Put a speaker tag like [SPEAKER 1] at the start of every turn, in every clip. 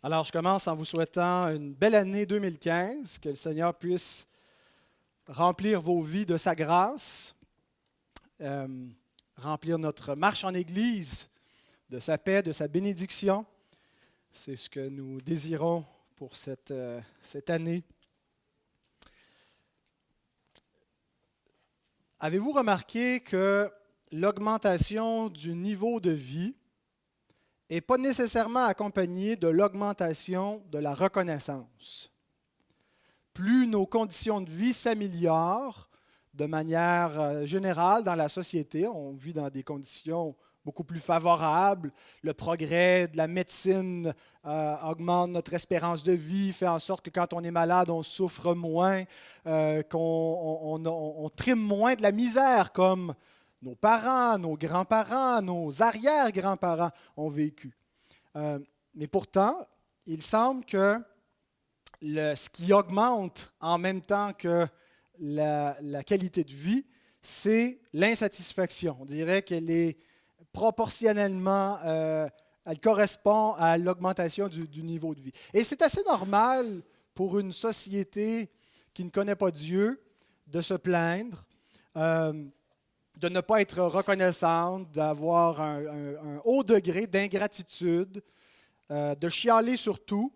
[SPEAKER 1] Alors, je commence en vous souhaitant une belle année 2015, que le Seigneur puisse remplir vos vies de sa grâce, euh, remplir notre marche en Église de sa paix, de sa bénédiction. C'est ce que nous désirons pour cette année. Avez-vous remarqué que l'augmentation du niveau de vie n'est pas nécessairement accompagnée de l'augmentation de la reconnaissance? Plus nos conditions de vie s'améliorent de manière générale dans la société, on vit dans des conditions beaucoup plus favorables, le progrès de la médecine augmente notre espérance de vie, fait en sorte que quand on est malade, on souffre moins, qu'on trime moins de la misère comme nos parents, nos grands-parents, nos arrière-grands-parents ont vécu. Mais pourtant, il semble que ce qui augmente en même temps que la qualité de vie, c'est l'insatisfaction. On dirait qu'elle est proportionnellement, elle correspond à l'augmentation du niveau de vie. Et c'est assez normal pour une société qui ne connaît pas Dieu de se plaindre, de ne pas être reconnaissante, d'avoir un haut degré d'ingratitude, de chialer sur tout.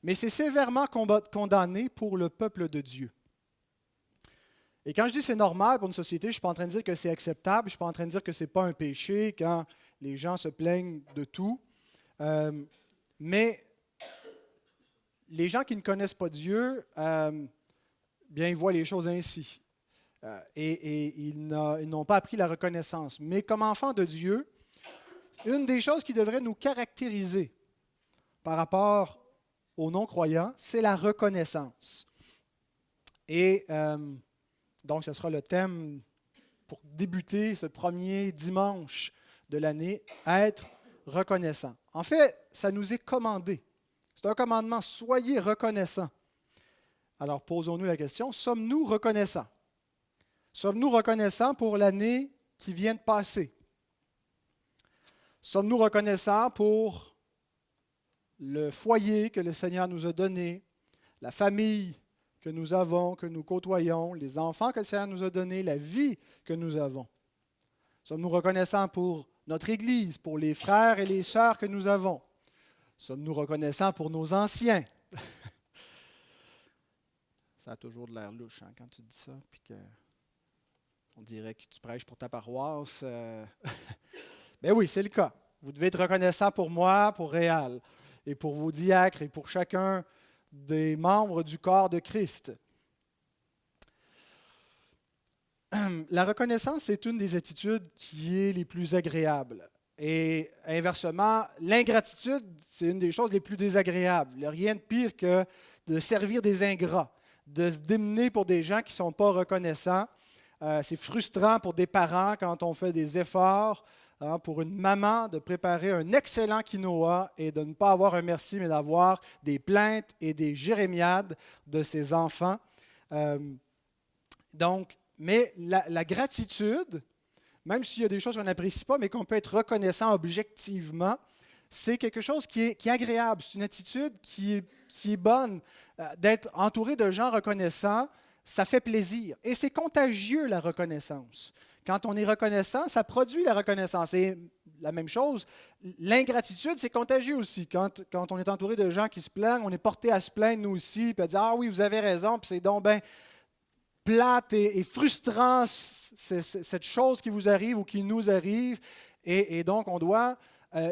[SPEAKER 1] Mais c'est sévèrement condamné pour le peuple de Dieu. Et quand je dis c'est normal pour une société, je ne suis pas en train de dire que c'est acceptable, je ne suis pas en train de dire que ce n'est pas un péché quand les gens se plaignent de tout. Mais les gens qui ne connaissent pas Dieu, bien, ils voient les choses ainsi. Et ils n'ont pas appris la reconnaissance. Mais comme enfants de Dieu, une des choses qui devrait nous caractériser par rapport aux non-croyants, c'est la reconnaissance. Et donc, ce sera le thème pour débuter ce premier dimanche de l'année, être reconnaissant. En fait, ça nous est commandé. C'est un commandement, soyez reconnaissants. Alors, posons-nous la question, sommes-nous reconnaissants? Sommes-nous reconnaissants pour l'année qui vient de passer? Sommes-nous reconnaissants pour le foyer que le Seigneur nous a donné, la famille que nous avons, que nous côtoyons, les enfants que le Seigneur nous a donnés, la vie que nous avons? Sommes-nous reconnaissants pour notre Église, pour les frères et les sœurs que nous avons? Sommes-nous reconnaissants pour nos anciens? Ça a toujours de l'air louche quand tu dis ça, puis on dirait que tu prêches pour ta paroisse. Ben oui, c'est le cas. Vous devez être reconnaissant pour moi, pour Réal, et pour vos diacres, et pour chacun des membres du corps de Christ. La reconnaissance est une des attitudes qui est les plus agréables. Et inversement, l'ingratitude, c'est une des choses les plus désagréables. Il n'y a rien de pire que de servir des ingrats, de se démener pour des gens qui ne sont pas reconnaissants. C'est frustrant pour des parents quand on fait des efforts, pour une maman de préparer un excellent quinoa et de ne pas avoir un merci, mais d'avoir des plaintes et des jérémiades de ses enfants. Mais la gratitude, même s'il y a des choses qu'on n'apprécie pas, mais qu'on peut être reconnaissant objectivement, c'est quelque chose qui est agréable. C'est une attitude qui est bonne. D'être entouré de gens reconnaissants, ça fait plaisir. Et c'est contagieux, la reconnaissance. Quand on est reconnaissant, ça produit la reconnaissance. Et la même chose, l'ingratitude, c'est contagieux aussi. Quand on est entouré de gens qui se plaignent, on est porté à se plaindre nous aussi, puis à dire « Ah oui, vous avez raison », puis c'est donc bien plate et frustrant cette chose qui vous arrive ou qui nous arrive. Et donc, on doit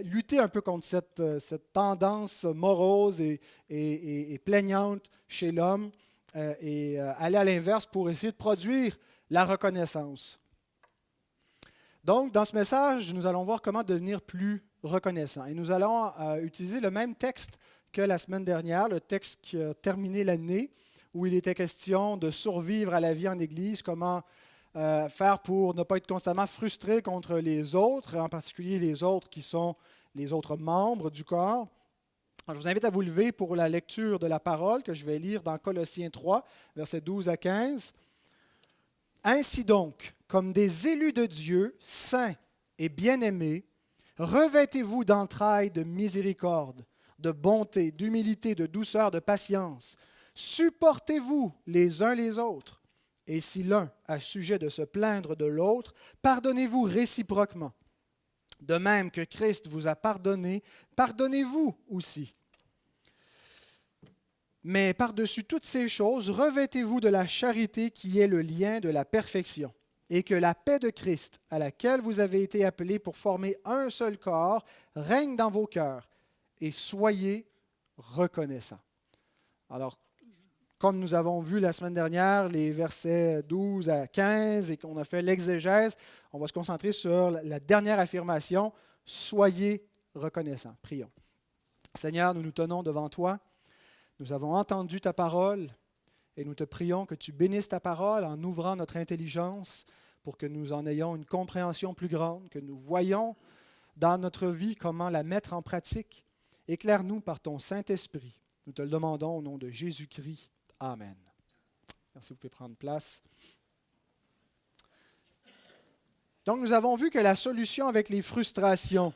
[SPEAKER 1] lutter un peu contre cette tendance morose et plaignante chez l'homme et aller à l'inverse pour essayer de produire la reconnaissance. Donc, dans ce message, nous allons voir comment devenir plus reconnaissant. Et nous allons utiliser le même texte que la semaine dernière, le texte qui a terminé l'année, où il était question de survivre à la vie en Église, comment faire pour ne pas être constamment frustré contre les autres, en particulier les autres qui sont les autres membres du corps. Alors, je vous invite à vous lever pour la lecture de la parole que je vais lire dans Colossiens 3, versets 12 à 15. Ainsi donc, comme des élus de Dieu, saints et bien-aimés, revêtez-vous d'entrailles de miséricorde, de bonté, d'humilité, de douceur, de patience. Supportez-vous les uns les autres. Et si l'un a sujet de se plaindre de l'autre, pardonnez-vous réciproquement. De même que Christ vous a pardonné, pardonnez-vous aussi. Mais par-dessus toutes ces choses, revêtez-vous de la charité qui est le lien de la perfection, et que la paix de Christ, à laquelle vous avez été appelés pour former un seul corps, règne dans vos cœurs, et soyez reconnaissants. Alors, comme nous avons vu la semaine dernière, les versets 12 à 15, et qu'on a fait l'exégèse, on va se concentrer sur la dernière affirmation, soyez reconnaissants. Prions. Seigneur, nous nous tenons devant toi. Nous avons entendu ta parole et nous te prions que tu bénisses ta parole en ouvrant notre intelligence pour que nous en ayons une compréhension plus grande, que nous voyions dans notre vie comment la mettre en pratique. Éclaire-nous par ton Saint-Esprit. Nous te le demandons au nom de Jésus-Christ. Amen. Merci, vous pouvez prendre place. Donc, nous avons vu que la solution avec les frustrations,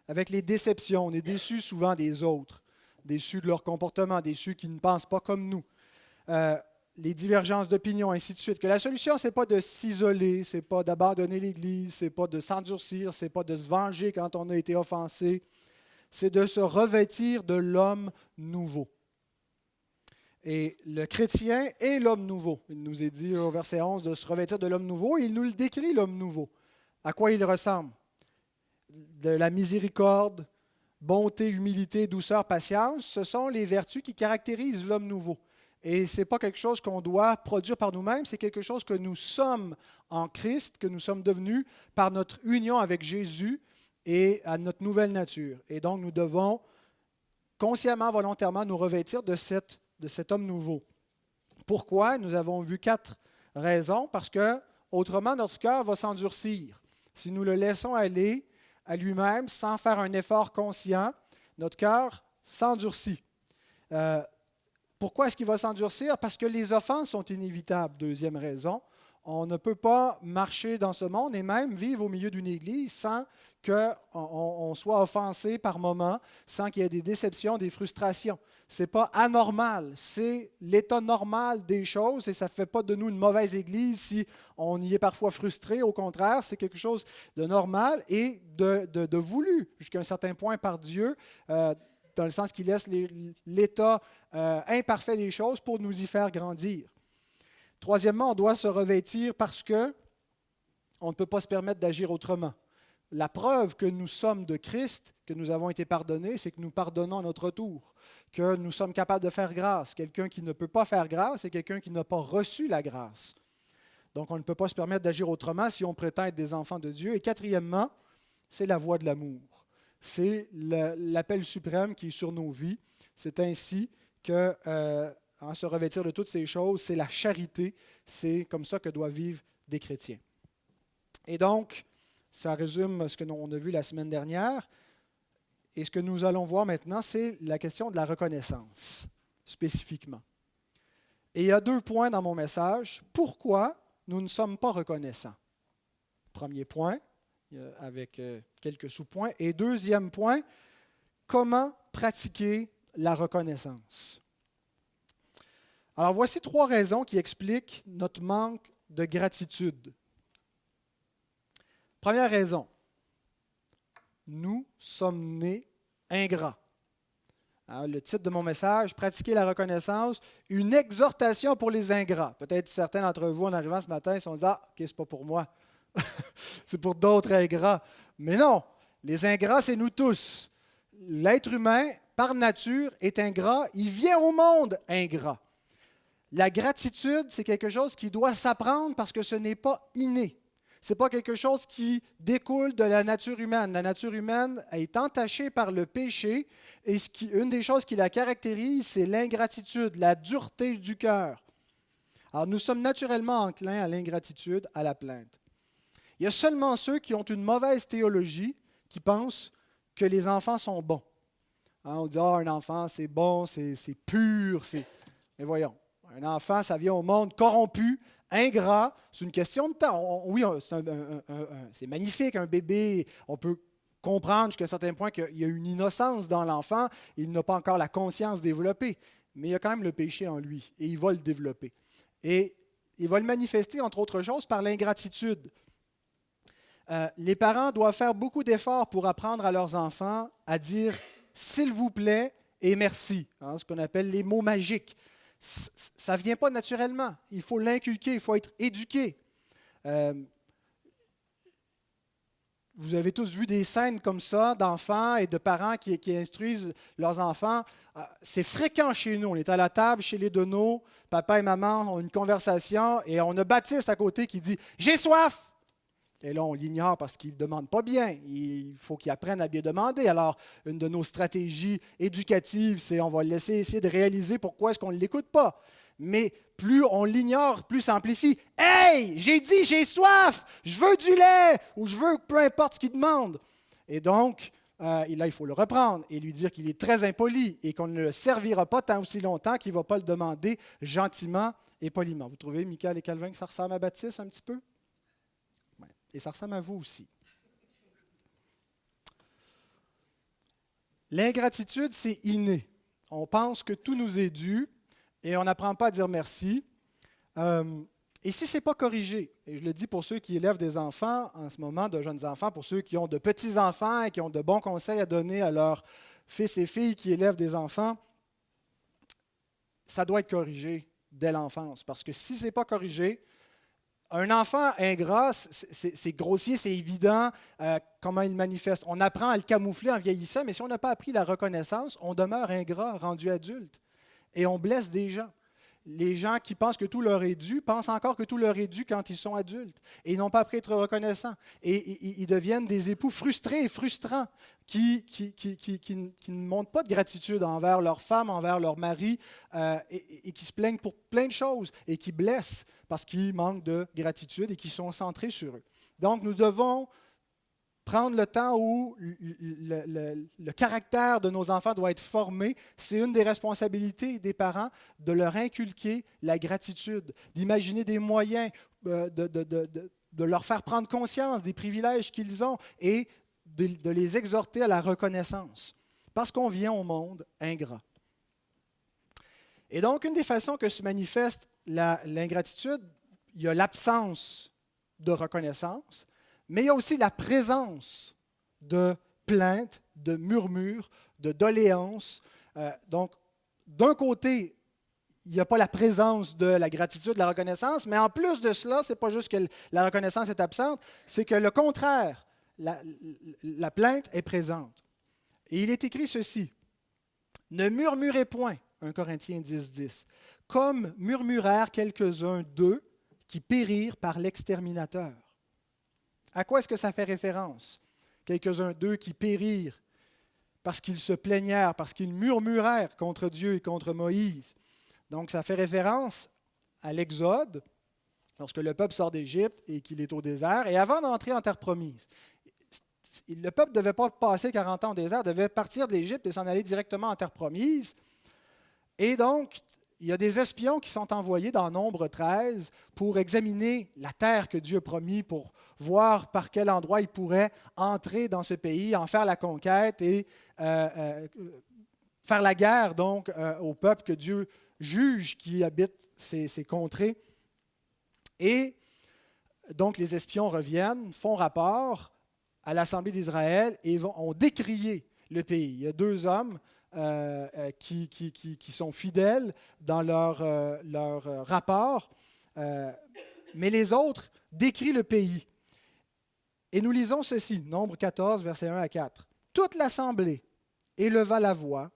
[SPEAKER 1] avec les déceptions, on est déçu souvent des autres, déçu de leur comportement, déçu qui ne pensent pas comme nous, les divergences d'opinion, ainsi de suite. Que la solution, ce n'est pas de s'isoler, ce n'est pas d'abandonner l'Église, ce n'est pas de s'endurcir, ce n'est pas de se venger quand on a été offensé, c'est de se revêtir de l'homme nouveau. Et le chrétien est l'homme nouveau. Il nous est dit au verset 11 de se revêtir de l'homme nouveau, et il nous le décrit, l'homme nouveau. À quoi il ressemble? De la miséricorde, bonté, humilité, douceur, patience, ce sont les vertus qui caractérisent l'homme nouveau. Et ce n'est pas quelque chose qu'on doit produire par nous-mêmes, c'est quelque chose que nous sommes en Christ, que nous sommes devenus par notre union avec Jésus et à notre nouvelle nature. Et donc, nous devons consciemment, volontairement, nous revêtir de cet homme nouveau. Pourquoi? Nous avons vu 4 raisons. Parce que, autrement, notre cœur va s'endurcir. Si nous le laissons aller à lui-même sans faire un effort conscient, notre cœur s'endurcit. Pourquoi est-ce qu'il va s'endurcir? Parce que les offenses sont inévitables. Deuxième raison, on ne peut pas marcher dans ce monde et même vivre au milieu d'une église sans qu'on soit offensé par moments, sans qu'il y ait des déceptions, des frustrations. Ce n'est pas anormal, c'est l'état normal des choses et ça ne fait pas de nous une mauvaise église si on y est parfois frustré. Au contraire, c'est quelque chose de normal et de voulu jusqu'à un certain point par Dieu, dans le sens qu'il laisse l'état imparfait des choses pour nous y faire grandir. Troisièmement, on doit se revêtir parce qu'on ne peut pas se permettre d'agir autrement. La preuve que nous sommes de Christ, que nous avons été pardonnés, c'est que nous pardonnons à notre tour, que nous sommes capables de faire grâce. Quelqu'un qui ne peut pas faire grâce, c'est quelqu'un qui n'a pas reçu la grâce. Donc, on ne peut pas se permettre d'agir autrement si on prétend être des enfants de Dieu. Et quatrièmement, c'est la voie de l'amour. C'est l'appel suprême qui est sur nos vies. C'est ainsi que se revêtir de toutes ces choses, c'est la charité. C'est comme ça que doivent vivre des chrétiens. Et donc, ça résume ce que l'on a vu la semaine dernière. Et ce que nous allons voir maintenant, c'est la question de la reconnaissance, spécifiquement. Et il y a 2 points dans mon message. Pourquoi nous ne sommes pas reconnaissants? Premier point, avec quelques sous-points. Et deuxième point, comment pratiquer la reconnaissance? Alors, voici 3 raisons qui expliquent notre manque de gratitude. Première raison, nous sommes nés ingrats. Alors, le titre de mon message, Pratiquer la reconnaissance, une exhortation pour les ingrats. Peut-être certains d'entre vous, en arrivant ce matin, se sont dit « Ah, ok, c'est pas pour moi, c'est pour d'autres ingrats. » Mais non, les ingrats, c'est nous tous. L'être humain, par nature, est ingrat. Il vient au monde ingrat. La gratitude, c'est quelque chose qui doit s'apprendre parce que ce n'est pas inné. Ce n'est pas quelque chose qui découle de la nature humaine. La nature humaine est entachée par le péché et une des choses qui la caractérise, c'est l'ingratitude, la dureté du cœur. Alors, nous sommes naturellement enclins à l'ingratitude, à la plainte. Il y a seulement ceux qui ont une mauvaise théologie qui pensent que les enfants sont bons. On dit « Ah, un enfant, c'est bon, c'est pur. » Mais voyons, un enfant, ça vient au monde corrompu, ingrat, c'est une question de temps. Oui, c'est magnifique, un bébé, on peut comprendre jusqu'à un certain point qu'il y a une innocence dans l'enfant, il n'a pas encore la conscience développée, mais il y a quand même le péché en lui, et il va le développer. Et il va le manifester, entre autres choses, par l'ingratitude. Les parents doivent faire beaucoup d'efforts pour apprendre à leurs enfants à dire « s'il vous plaît » et « merci », ce qu'on appelle les mots magiques. Ça ne vient pas naturellement. Il faut l'inculquer, il faut être éduqué. Vous avez tous vu des scènes comme ça d'enfants et de parents qui instruisent leurs enfants. C'est fréquent chez nous. On est à la table chez les Donneaux, papa et maman ont une conversation et on a Baptiste à côté qui dit « J'ai soif !» Et là, on l'ignore parce qu'il ne demande pas bien. Il faut qu'il apprenne à bien demander. Alors, une de nos stratégies éducatives, c'est on va le laisser essayer de réaliser pourquoi est-ce qu'on ne l'écoute pas. Mais plus on l'ignore, plus ça amplifie. « Hey, j'ai dit, j'ai soif! Je veux du lait! » Ou « je veux peu importe ce qu'il demande. » Et donc, là, il faut le reprendre et lui dire qu'il est très impoli et qu'on ne le servira pas tant aussi longtemps qu'il ne va pas le demander gentiment et poliment. Vous trouvez, Michael et Calvin, que ça ressemble à Baptiste un petit peu? Et ça ressemble à vous aussi. L'ingratitude, c'est inné. On pense que tout nous est dû et on n'apprend pas à dire merci. Et si ce n'est pas corrigé, et je le dis pour ceux qui élèvent des enfants en ce moment, de jeunes enfants, pour ceux qui ont de petits-enfants et qui ont de bons conseils à donner à leurs fils et filles qui élèvent des enfants, ça doit être corrigé dès l'enfance. Parce que si ce n'est pas corrigé, un enfant ingrat, c'est grossier, c'est évident comment il manifeste. On apprend à le camoufler en vieillissant, mais si on n'a pas appris la reconnaissance, on demeure ingrat rendu adulte. Et on blesse des gens. Les gens qui pensent que tout leur est dû pensent encore que tout leur est dû quand ils sont adultes. Et ils n'ont pas appris à être reconnaissants. Et ils deviennent des époux frustrés et frustrants qui ne montrent pas de gratitude envers leur femme, envers leur mari, et qui se plaignent pour plein de choses et qui blessent parce qu'ils manquent de gratitude et qui sont centrés sur eux. Donc, nous devons prendre le temps où le caractère de nos enfants doit être formé. C'est une des responsabilités des parents de leur inculquer la gratitude, d'imaginer des moyens, de leur faire prendre conscience des privilèges qu'ils ont et de les exhorter à la reconnaissance, parce qu'on vient au monde ingrat. Et donc, une des façons que se manifeste l'ingratitude, il y a l'absence de reconnaissance, mais il y a aussi la présence de plaintes, de murmures, de doléances. Donc, d'un côté, il n'y a pas la présence de la gratitude, de la reconnaissance, mais en plus de cela, ce n'est pas juste que la reconnaissance est absente, c'est que le contraire, la plainte est présente. Et il est écrit ceci, « Ne murmurez point », 1 Corinthiens 10, comme murmurèrent quelques-uns d'eux qui périrent par l'exterminateur. À quoi est-ce que ça fait référence? Quelques-uns d'eux qui périrent parce qu'ils se plaignèrent, parce qu'ils murmurèrent contre Dieu et contre Moïse. Donc, ça fait référence à l'Exode, lorsque le peuple sort d'Égypte et qu'il est au désert, et avant d'entrer en terre promise. Le peuple ne devait pas passer 40 ans au désert, devait partir de l'Égypte et s'en aller directement en terre promise. Et donc, il y a des espions qui sont envoyés dans Nombre 13 pour examiner la terre que Dieu a promis, pour voir par quel endroit ils pourraient entrer dans ce pays, en faire la conquête et faire la guerre donc au peuple que Dieu juge qui habite ces contrées. Et donc les espions reviennent, font rapport à l'Assemblée d'Israël et ont décrié le pays. Il y a 2 hommes qui sont fidèles dans leur rapport, mais les autres décrivent le pays. Et nous lisons ceci, Nombre 14, versets 1 à 4. « Toute l'assemblée éleva la voix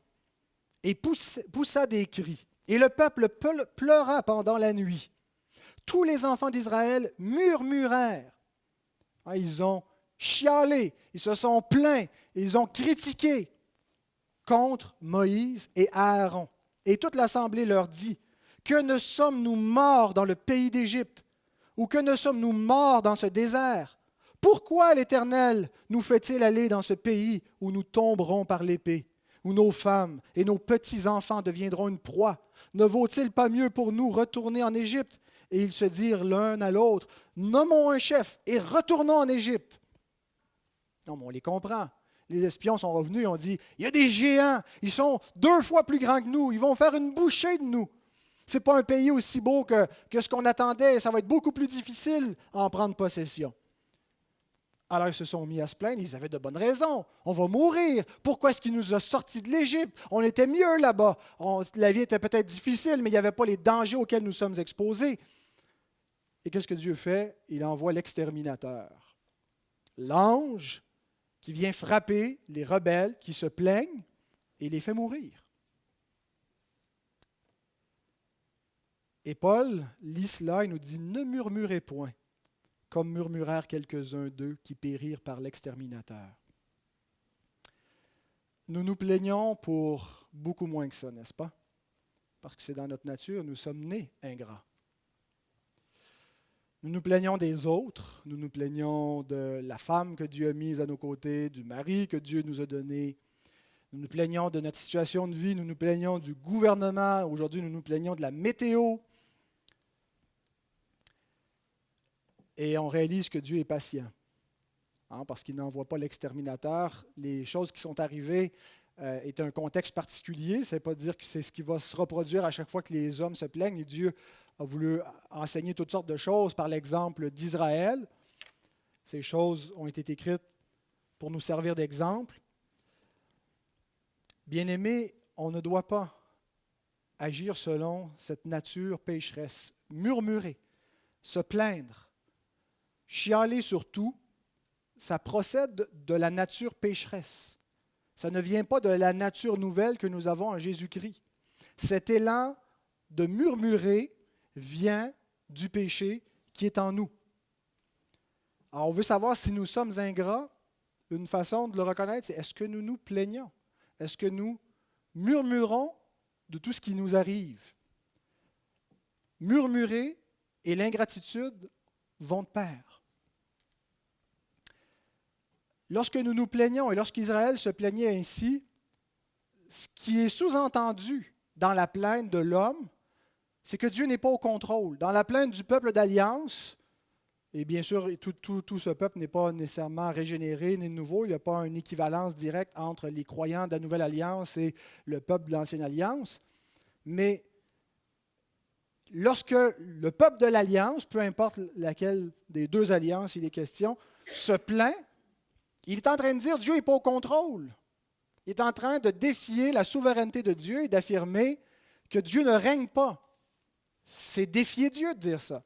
[SPEAKER 1] et poussa des cris, et le peuple pleura pendant la nuit. Tous les enfants d'Israël murmurèrent. » Ils ont chialé, ils se sont plaints, ils ont critiqué contre Moïse et Aaron. Et toute l'assemblée leur dit, « Que ne sommes-nous morts dans le pays d'Égypte, ou que ne sommes-nous morts dans ce désert? Pourquoi l'Éternel nous fait-il aller dans ce pays où nous tomberons par l'épée, où nos femmes et nos petits-enfants deviendront une proie? Ne vaut-il pas mieux pour nous retourner en Égypte? » Et ils se dirent l'un à l'autre, « Nommons un chef et retournons en Égypte. » Non, mais on les comprend. Les espions sont revenus et ont dit, il y a des géants, ils sont 2 fois plus grands que nous, ils vont faire une bouchée de nous. Ce n'est pas un pays aussi beau que ce qu'on attendait, ça va être beaucoup plus difficile à en prendre possession. Alors ils se sont mis à se plaindre, ils avaient de bonnes raisons. On va mourir. Pourquoi est-ce qu'il nous a sortis de l'Égypte? On était mieux là-bas. La vie était peut-être difficile, mais il n'y avait pas les dangers auxquels nous sommes exposés. Et qu'est-ce que Dieu fait? Il envoie l'exterminateur. L'ange qui vient frapper les rebelles qui se plaignent et les fait mourir. Et Paul lit cela et nous dit « Ne murmurez point ». Comme murmurèrent quelques-uns d'eux qui périrent par l'exterminateur. Nous nous plaignons pour beaucoup moins que ça, n'est-ce pas? Parce que c'est dans notre nature, nous sommes nés ingrats. Nous nous plaignons des autres, nous nous plaignons de la femme que Dieu a mise à nos côtés, du mari que Dieu nous a donné. Nous nous plaignons de notre situation de vie, nous nous plaignons du gouvernement, aujourd'hui nous nous plaignons de la météo. Et on réalise que Dieu est patient, parce qu'il n'envoie pas l'exterminateur. Les choses qui sont arrivées est un contexte particulier. Ça ne veut pas dire que c'est ce qui va se reproduire à chaque fois que les hommes se plaignent. Et Dieu a voulu enseigner toutes sortes de choses par l'exemple d'Israël. Ces choses ont été écrites pour nous servir d'exemple. Bien-aimés, on ne doit pas agir selon cette nature pécheresse, murmurer, se plaindre, chialer sur tout, ça procède de la nature pécheresse. Ça ne vient pas de la nature nouvelle que nous avons en Jésus-Christ. Cet élan de murmurer vient du péché qui est en nous. Alors, on veut savoir si nous sommes ingrats. Une façon de le reconnaître, c'est est-ce que nous nous plaignons? Est-ce que nous murmurons de tout ce qui nous arrive? Murmurer et l'ingratitude vont de pair. Lorsque nous nous plaignons et lorsqu'Israël se plaignait ainsi, ce qui est sous-entendu dans la plainte de l'homme, c'est que Dieu n'est pas au contrôle. Dans la plainte du peuple d'Alliance, et bien sûr, tout ce peuple n'est pas nécessairement régénéré ni nouveau, il n'y a pas une équivalence directe entre les croyants de la Nouvelle Alliance et le peuple de l'Ancienne Alliance, mais lorsque le peuple de l'Alliance, peu importe laquelle des deux alliances il est question, se plaint, il est en train de dire Dieu n'est pas au contrôle. Il est en train de défier la souveraineté de Dieu et d'affirmer que Dieu ne règne pas. C'est défier Dieu de dire ça.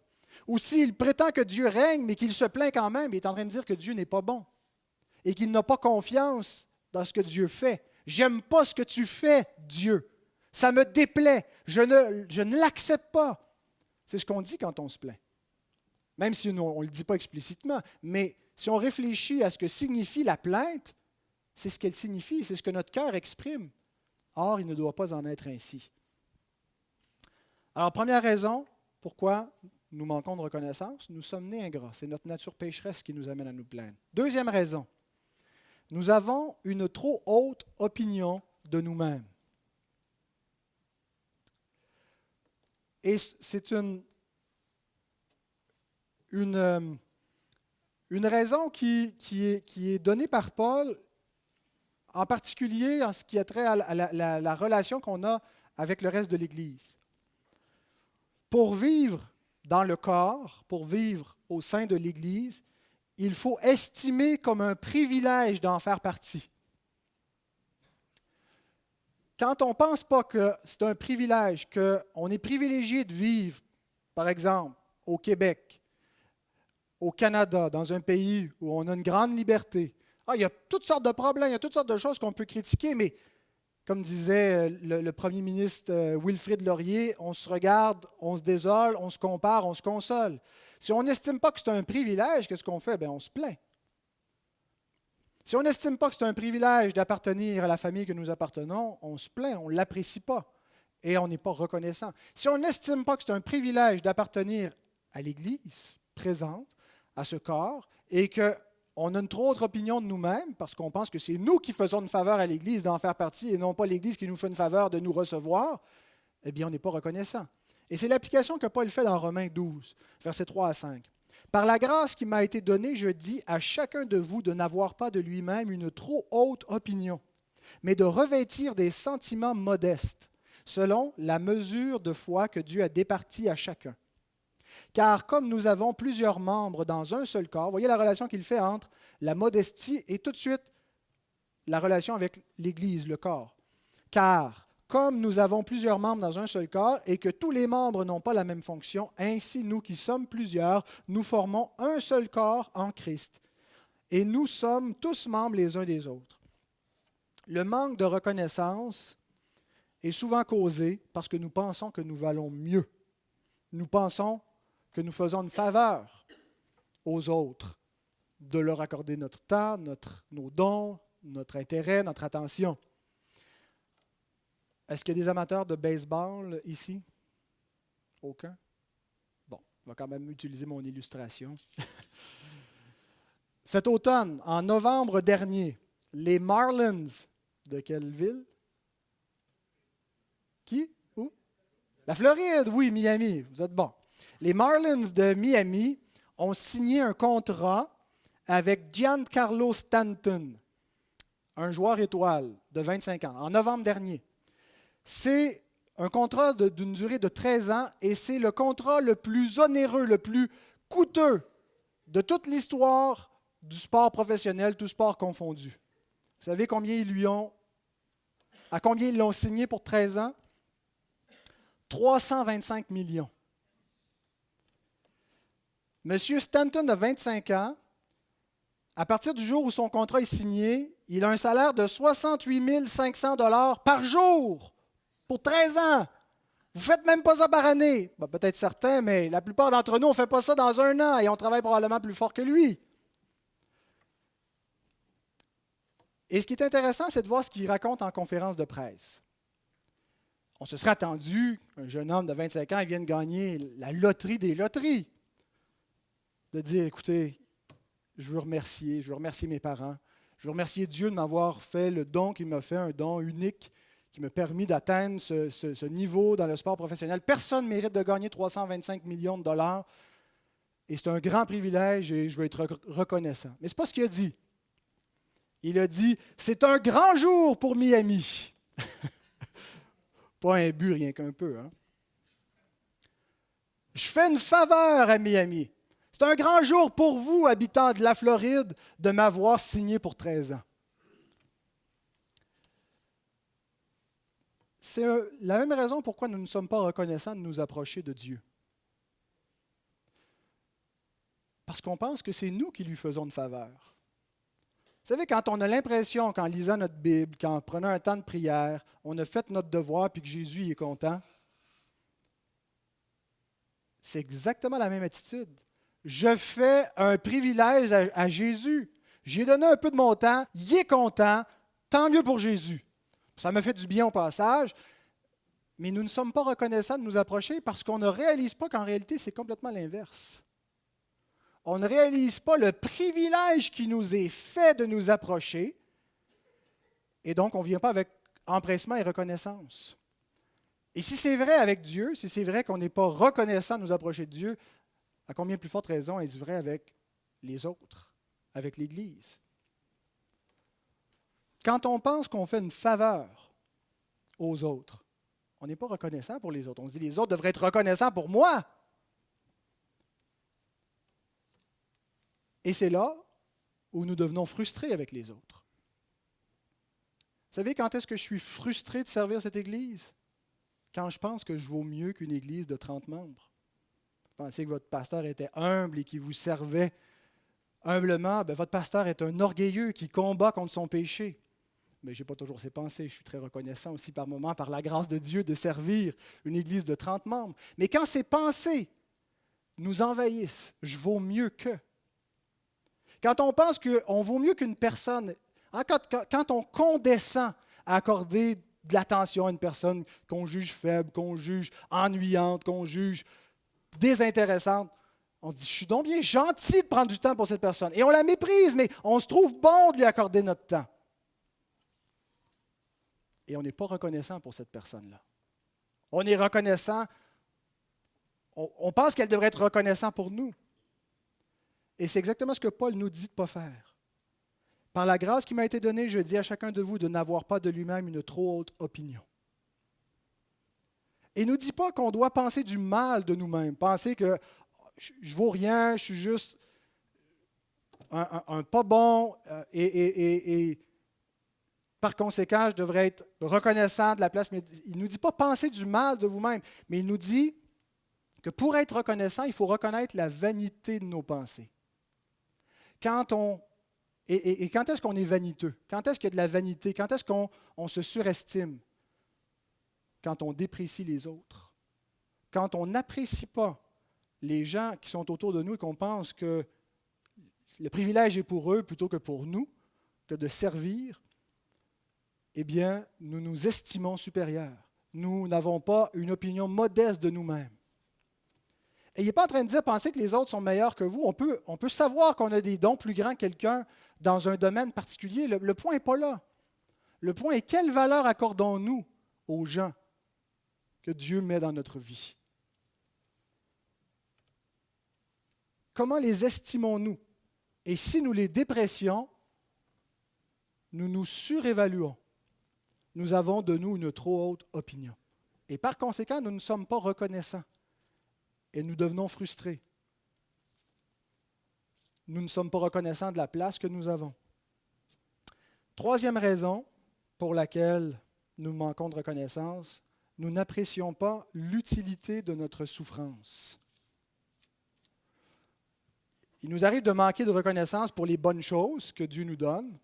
[SPEAKER 1] Ou s'il prétend que Dieu règne, mais qu'il se plaint quand même, il est en train de dire que Dieu n'est pas bon et qu'il n'a pas confiance dans ce que Dieu fait. J'aime pas ce que tu fais, Dieu. Ça me déplaît. Je ne l'accepte pas. C'est ce qu'on dit quand on se plaint. Même si on ne le dit pas explicitement. Mais si on réfléchit à ce que signifie la plainte, c'est ce qu'elle signifie, c'est ce que notre cœur exprime. Or, il ne doit pas en être ainsi. Alors, première raison pourquoi nous manquons de reconnaissance, nous sommes nés ingrats. C'est notre nature pécheresse qui nous amène à nous plaindre. Deuxième raison, nous avons une trop haute opinion de nous-mêmes. Et c'est une raison qui est donnée par Paul, en particulier en ce qui a trait à la relation qu'on a avec le reste de l'Église. Pour vivre dans le corps, pour vivre au sein de l'Église, il faut estimer comme un privilège d'en faire partie. Quand on ne pense pas que c'est un privilège, qu'on est privilégié de vivre, par exemple, au Québec, au Canada, dans un pays où on a une grande liberté, il y a toutes sortes de problèmes, il y a toutes sortes de choses qu'on peut critiquer, mais comme disait le premier ministre Wilfrid Laurier, on se regarde, on se désole, on se compare, on se console. Si on n'estime pas que c'est un privilège, qu'est-ce qu'on fait? On se plaint. Si on n'estime pas que c'est un privilège d'appartenir à la famille que nous appartenons, on se plaint, on ne l'apprécie pas et on n'est pas reconnaissant. Si on n'estime pas que c'est un privilège d'appartenir à l'Église présente, à ce corps, et qu'on a une trop autre opinion de nous-mêmes parce qu'on pense que c'est nous qui faisons une faveur à l'Église d'en faire partie et non pas l'Église qui nous fait une faveur de nous recevoir, eh bien, on n'est pas reconnaissant. Et c'est l'application que Paul fait dans Romains 12, versets 3 à 5. Par la grâce qui m'a été donnée, je dis à chacun de vous de n'avoir pas de lui-même une trop haute opinion, mais de revêtir des sentiments modestes, selon la mesure de foi que Dieu a départie à chacun. Car comme nous avons plusieurs membres dans un seul corps, voyez la relation qu'il fait entre la modestie et tout de suite la relation avec l'Église, le corps. Car comme nous avons plusieurs membres dans un seul corps et que tous les membres n'ont pas la même fonction, ainsi nous qui sommes plusieurs, nous formons un seul corps en Christ. Et nous sommes tous membres les uns des autres. Le manque de reconnaissance est souvent causé parce que nous pensons que nous valons mieux. Nous pensons que nous faisons une faveur aux autres, de leur accorder notre temps, nos dons, notre intérêt, notre attention. Est-ce qu'il y a des amateurs de baseball ici? Aucun? Bon, on va quand même utiliser mon illustration. Cet automne, en novembre dernier, les Marlins de quelle ville? Qui? Où? La Floride, oui, Miami, vous êtes bon. Les Marlins de Miami ont signé un contrat avec Giancarlo Stanton, un joueur étoile de 25 ans, en novembre dernier. C'est un contrat d'une durée de 13 ans et c'est le contrat le plus onéreux, le plus coûteux de toute l'histoire du sport professionnel, tout sport confondu. Vous savez à combien ils l'ont signé pour 13 ans? 325 millions. Monsieur Stanton a 25 ans. À partir du jour où son contrat est signé, il a un salaire de 68 500 $ par jour pour 13 ans. Vous ne faites même pas ça par année. Ben, peut-être certains, mais la plupart d'entre nous, on ne fait pas ça dans un an et on travaille probablement plus fort que lui. Et ce qui est intéressant, c'est de voir ce qu'il raconte en conférence de presse. On se serait attendu qu'un jeune homme de 25 ans il vienne gagner la loterie des loteries. De dire, écoutez, je veux remercier mes parents, je veux remercier Dieu de m'avoir fait le don qu'il m'a fait, un don unique qui m'a permis d'atteindre ce niveau dans le sport professionnel. Personne ne mérite de gagner 325 millions de dollars et c'est un grand privilège et je veux être reconnaissant. Mais ce n'est pas ce qu'il a dit. Il a dit, c'est un grand jour pour Miami. Pas un but, rien qu'un peu. Hein? Je fais une faveur à Miami. C'est un grand jour pour vous, habitants de la Floride, de m'avoir signé pour 13 ans. C'est la même raison pourquoi nous ne sommes pas reconnaissants de nous approcher de Dieu. Parce qu'on pense que c'est nous qui lui faisons une faveur. Vous savez, quand on a l'impression qu'en lisant notre Bible, qu'en prenant un temps de prière, on a fait notre devoir puis que Jésus est content, c'est exactement la même attitude. Je fais un privilège à Jésus. J'ai donné un peu de mon temps, il est content, tant mieux pour Jésus. Ça me fait du bien au passage, mais nous ne sommes pas reconnaissants de nous approcher parce qu'on ne réalise pas qu'en réalité, c'est complètement l'inverse. On ne réalise pas le privilège qui nous est fait de nous approcher, et donc on ne vient pas avec empressement et reconnaissance. Et si c'est vrai avec Dieu, si c'est vrai qu'on n'est pas reconnaissant de nous approcher de Dieu, à combien plus forte raison est-ce vrai avec les autres, avec l'Église? Quand on pense qu'on fait une faveur aux autres, on n'est pas reconnaissant pour les autres. On se dit, les autres devraient être reconnaissants pour moi. Et c'est là où nous devenons frustrés avec les autres. Vous savez, quand est-ce que je suis frustré de servir cette Église? Quand je pense que je vaux mieux qu'une Église de 30 membres. Vous pensez que votre pasteur était humble et qui vous servait humblement, bien, votre pasteur est un orgueilleux qui combat contre son péché. Mais je n'ai pas toujours ces pensées. Je suis très reconnaissant aussi par moments, par la grâce de Dieu, de servir une Église de 30 membres. Mais quand ces pensées nous envahissent, je vaux mieux que. Quand on pense qu'on vaut mieux qu'une personne, hein, quand on condescend à accorder de l'attention à une personne qu'on juge faible, qu'on juge ennuyante, qu'on juge désintéressante, on se dit, je suis donc bien gentil de prendre du temps pour cette personne. Et on la méprise, mais on se trouve bon de lui accorder notre temps. Et on n'est pas reconnaissant pour cette personne-là. On est reconnaissant, on pense qu'elle devrait être reconnaissante pour nous. Et c'est exactement ce que Paul nous dit de ne pas faire. Par la grâce qui m'a été donnée, je dis à chacun de vous de n'avoir pas de lui-même une trop haute opinion. Et il ne nous dit pas qu'on doit penser du mal de nous-mêmes, penser que je ne vaux rien, je suis juste un pas bon et par conséquent, je devrais être reconnaissant de la place. Mais il ne nous dit pas penser du mal de vous-même, mais il nous dit que pour être reconnaissant, il faut reconnaître la vanité de nos pensées. Quand est-ce qu'on est vaniteux? Quand est-ce qu'il y a de la vanité? Quand est-ce qu'on se surestime? Quand on déprécie les autres. Quand on n'apprécie pas les gens qui sont autour de nous et qu'on pense que le privilège est pour eux plutôt que pour nous, que de servir, eh bien, nous nous estimons supérieurs. Nous n'avons pas une opinion modeste de nous-mêmes. Et il n'est pas en train de dire, pensez que les autres sont meilleurs que vous. On peut savoir qu'on a des dons plus grands que quelqu'un dans un domaine particulier. Le point n'est pas là. Le point est quelle valeur accordons-nous aux gens que Dieu met dans notre vie? Comment les estimons-nous? Et si nous les déprécions, nous nous surévaluons. Nous avons de nous une trop haute opinion. Et par conséquent, nous ne sommes pas reconnaissants. Et nous devenons frustrés. Nous ne sommes pas reconnaissants de la place que nous avons. Troisième raison pour laquelle nous manquons de reconnaissance, nous n'apprécions pas l'utilité de notre souffrance. Il nous arrive de manquer de reconnaissance pour les bonnes choses que Dieu nous donne.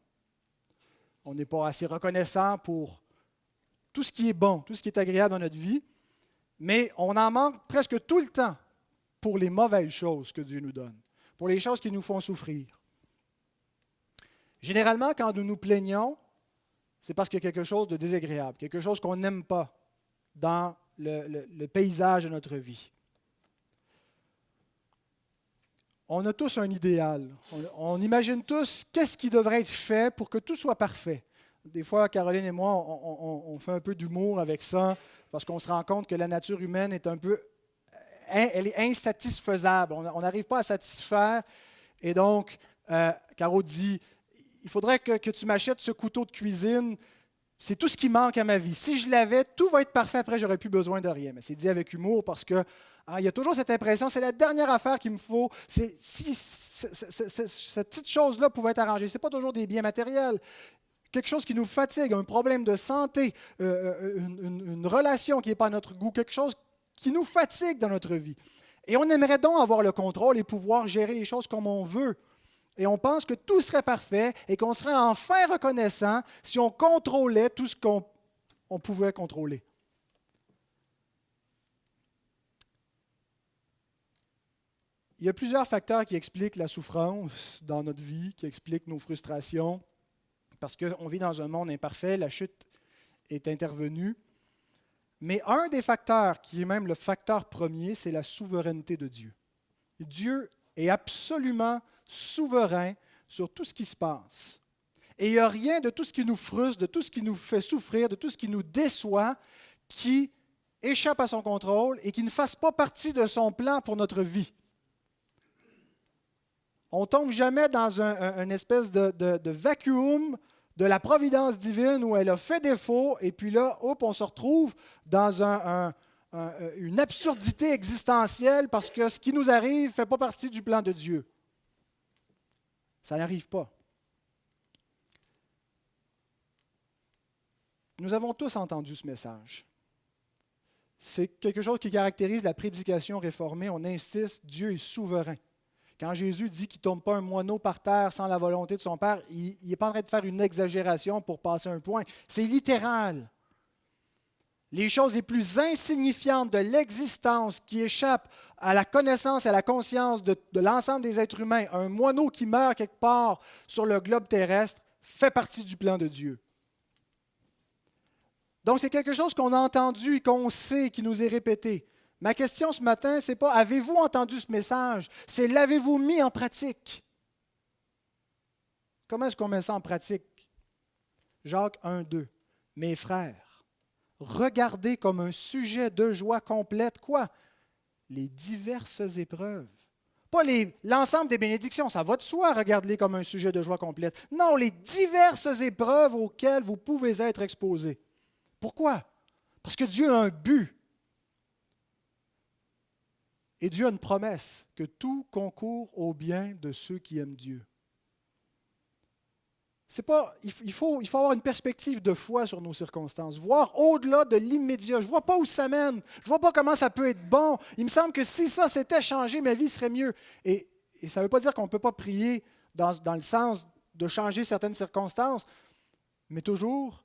[SPEAKER 1] On n'est pas assez reconnaissant pour tout ce qui est bon, tout ce qui est agréable dans notre vie, mais on en manque presque tout le temps pour les mauvaises choses que Dieu nous donne, pour les choses qui nous font souffrir. Généralement, quand nous nous plaignons, c'est parce qu'il y a quelque chose de désagréable, quelque chose qu'on n'aime pas dans le paysage de notre vie. On a tous un idéal. On imagine tous qu'est-ce qui devrait être fait pour que tout soit parfait. Des fois, Caroline et moi, on fait un peu d'humour avec ça parce qu'on se rend compte que la nature humaine est un peu, elle est insatisfaisable. On n'arrive pas à satisfaire. Et donc, Caro dit, il faudrait que tu m'achètes ce couteau de cuisine. C'est tout ce qui manque à ma vie. Si je l'avais, tout va être parfait. Après, j'aurais plus besoin de rien. Mais c'est dit avec humour parce que il y a toujours cette impression, c'est la dernière affaire qu'il me faut. Si cette petite chose-là pouvait être arrangée, ce n'est pas toujours des biens matériels. Quelque chose qui nous fatigue, un problème de santé, une relation qui n'est pas à notre goût, quelque chose qui nous fatigue dans notre vie. Et on aimerait donc avoir le contrôle et pouvoir gérer les choses comme on veut. Et on pense que tout serait parfait et qu'on serait enfin reconnaissant si on contrôlait tout ce qu'on pouvait contrôler. Il y a plusieurs facteurs qui expliquent la souffrance dans notre vie, qui expliquent nos frustrations, parce qu'on vit dans un monde imparfait, la chute est intervenue. Mais un des facteurs, qui est même le facteur premier, c'est la souveraineté de Dieu. Dieu est absolument souverain sur tout ce qui se passe. Et il n'y a rien de tout ce qui nous frustre, de tout ce qui nous fait souffrir, de tout ce qui nous déçoit, qui échappe à son contrôle et qui ne fasse pas partie de son plan pour notre vie. On ne tombe jamais dans une espèce de vacuum de la providence divine où elle a fait défaut et puis là, hop, on se retrouve dans une absurdité existentielle parce que ce qui nous arrive ne fait pas partie du plan de Dieu. Ça n'arrive pas. Nous avons tous entendu ce message. C'est quelque chose qui caractérise la prédication réformée. On insiste, Dieu est souverain. Quand Jésus dit qu'il ne tombe pas un moineau par terre sans la volonté de son Père, il n'est pas en train de faire une exagération pour passer un point. C'est littéral. Les choses les plus insignifiantes de l'existence qui échappent à la connaissance et à la conscience de l'ensemble des êtres humains, un moineau qui meurt quelque part sur le globe terrestre, fait partie du plan de Dieu. Donc c'est quelque chose qu'on a entendu et qu'on sait, qui nous est répété. Ma question ce matin, ce n'est pas « Avez-vous entendu ce message ?» C'est « L'avez-vous mis en pratique ?» Comment est-ce qu'on met ça en pratique? Jacques 1,2. Mes frères, regardez comme un sujet de joie complète, quoi? Les diverses épreuves. pas l'ensemble des bénédictions, ça va de soi, regarde-les comme un sujet de joie complète. Non, les diverses épreuves auxquelles vous pouvez être exposés. Pourquoi? Parce que Dieu a un but. Et Dieu a une promesse, que tout concourt au bien de ceux qui aiment Dieu. Il faut avoir une perspective de foi sur nos circonstances, voir au-delà de l'immédiat. Je ne vois pas où ça mène, je ne vois pas comment ça peut être bon. Il me semble que si ça s'était changé, ma vie serait mieux. Et ça ne veut pas dire qu'on ne peut pas prier dans le sens de changer certaines circonstances, mais toujours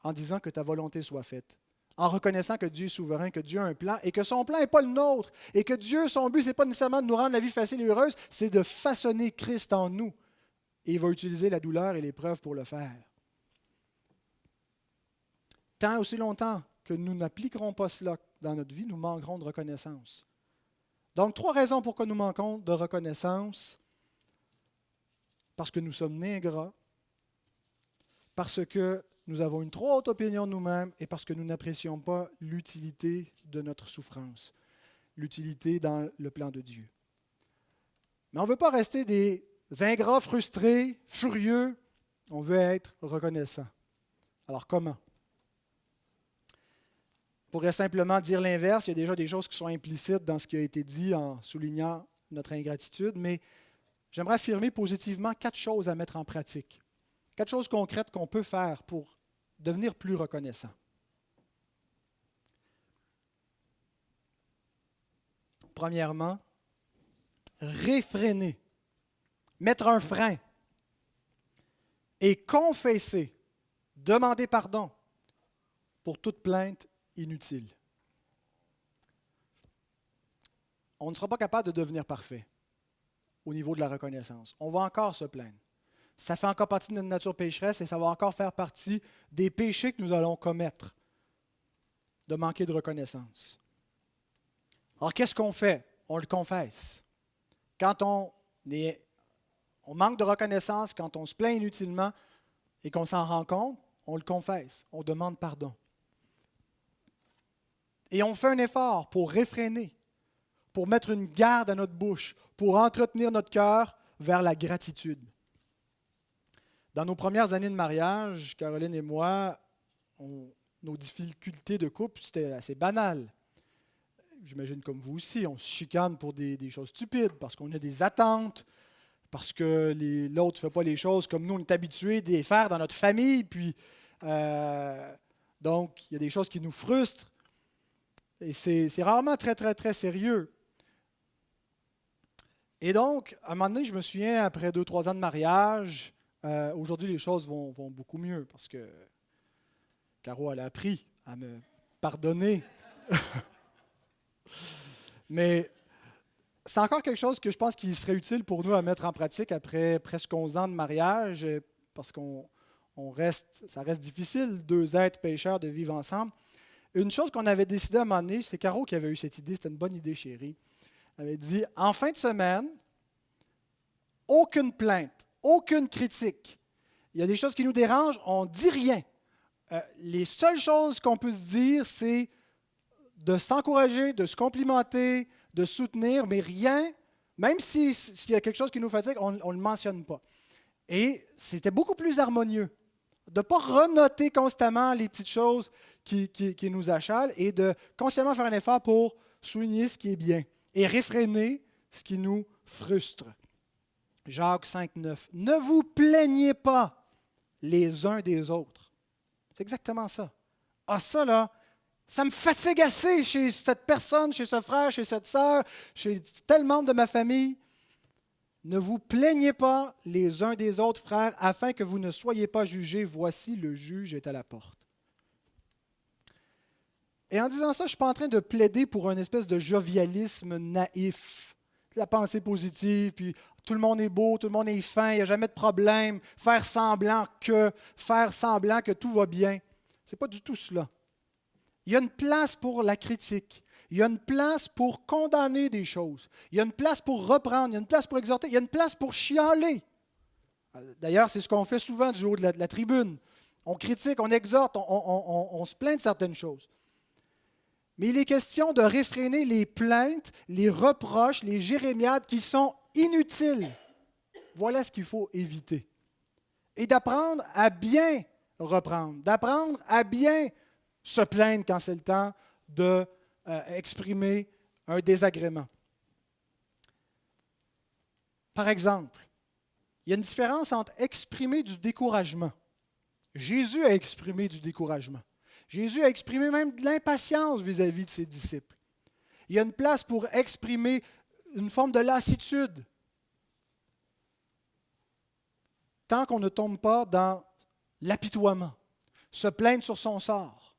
[SPEAKER 1] en disant que ta volonté soit faite, en reconnaissant que Dieu est souverain, que Dieu a un plan et que son plan n'est pas le nôtre, et que Dieu, son but, ce n'est pas nécessairement de nous rendre la vie facile et heureuse, c'est de façonner Christ en nous. Et il va utiliser la douleur et l'épreuve pour le faire. Tant aussi longtemps que nous n'appliquerons pas cela dans notre vie, nous manquerons de reconnaissance. Donc, 3 raisons pourquoi nous manquons de reconnaissance. Parce que nous sommes nés ingrats, parce que nous avons une trop haute opinion de nous-mêmes et parce que nous n'apprécions pas l'utilité de notre souffrance, l'utilité dans le plan de Dieu. Mais on ne veut pas rester des ingrats, frustrés, furieux, on veut être reconnaissant. Alors comment? On pourrait simplement dire l'inverse, il y a déjà des choses qui sont implicites dans ce qui a été dit en soulignant notre ingratitude, mais j'aimerais affirmer positivement 4 choses à mettre en pratique, 4 choses concrètes qu'on peut faire pour devenir plus reconnaissant. Premièrement, réfréner. Mettre un frein et confesser, demander pardon pour toute plainte inutile. On ne sera pas capable de devenir parfait au niveau de la reconnaissance. On va encore se plaindre. Ça fait encore partie de notre nature pécheresse et ça va encore faire partie des péchés que nous allons commettre, de manquer de reconnaissance. Alors, qu'est-ce qu'on fait? On le confesse. Quand on manque de reconnaissance, quand on se plaint inutilement et qu'on s'en rend compte, on le confesse, on demande pardon. Et on fait un effort pour réfréner, pour mettre une garde à notre bouche, pour entretenir notre cœur vers la gratitude. Dans nos premières années de mariage, Caroline et moi, nos difficultés de couple, c'était assez banal. J'imagine comme vous aussi, on se chicane pour des choses stupides, parce qu'on a des attentes, parce que l'autre ne fait pas les choses comme nous, on est habitués de les faire dans notre famille. Puis, donc, il y a des choses qui nous frustrent. Et c'est rarement très, très, très sérieux. Et donc, à un moment donné, je me souviens, après 2-3 ans de mariage, aujourd'hui, les choses vont beaucoup mieux parce que Caro, elle a appris à me pardonner. Mais c'est encore quelque chose que je pense qu'il serait utile pour nous à mettre en pratique après presque 11 ans de mariage, parce ça reste difficile, 2 êtres pécheurs, de vivre ensemble. Une chose qu'on avait décidé à un moment donné, c'est Caro qui avait eu cette idée, c'était une bonne idée, chérie. Elle avait dit, en fin de semaine, aucune plainte, aucune critique. Il y a des choses qui nous dérangent, on ne dit rien. Les seules choses qu'on peut se dire, c'est de s'encourager, de se complimenter, de soutenir, mais rien, même s'il y a quelque chose qui nous fatigue, on ne le mentionne pas. Et c'était beaucoup plus harmonieux de ne pas renoter constamment les petites choses qui nous achalent et de consciemment faire un effort pour souligner ce qui est bien et réfréner ce qui nous frustre. Jacques 5,9. Ne vous plaignez pas les uns des autres. C'est exactement ça. Ah, ça là, ça me fatigue assez chez cette personne, chez ce frère, chez cette sœur, chez tel membre de ma famille. Ne vous plaignez pas les uns des autres, frères, afin que vous ne soyez pas jugés. Voici, le juge est à la porte. Et en disant ça, je ne suis pas en train de plaider pour une espèce de jovialisme naïf, la pensée positive, puis tout le monde est beau, tout le monde est fin, il n'y a jamais de problème, faire semblant que tout va bien. Ce n'est pas du tout cela. Il y a une place pour la critique. Il y a une place pour condamner des choses. Il y a une place pour reprendre. Il y a une place pour exhorter. Il y a une place pour chialer. D'ailleurs, c'est ce qu'on fait souvent du haut de la tribune. On critique, on exhorte, on se plaint de certaines choses. Mais il est question de réfréner les plaintes, les reproches, les jérémiades qui sont inutiles. Voilà ce qu'il faut éviter. Et d'apprendre à bien reprendre, d'apprendre à bien se plaindre quand c'est le temps d'exprimer un désagrément. Par exemple, il y a une différence entre exprimer du découragement. Jésus a exprimé du découragement. Jésus a exprimé même de l'impatience vis-à-vis de ses disciples. Il y a une place pour exprimer une forme de lassitude, tant qu'on ne tombe pas dans l'apitoiement, se plaindre sur son sort.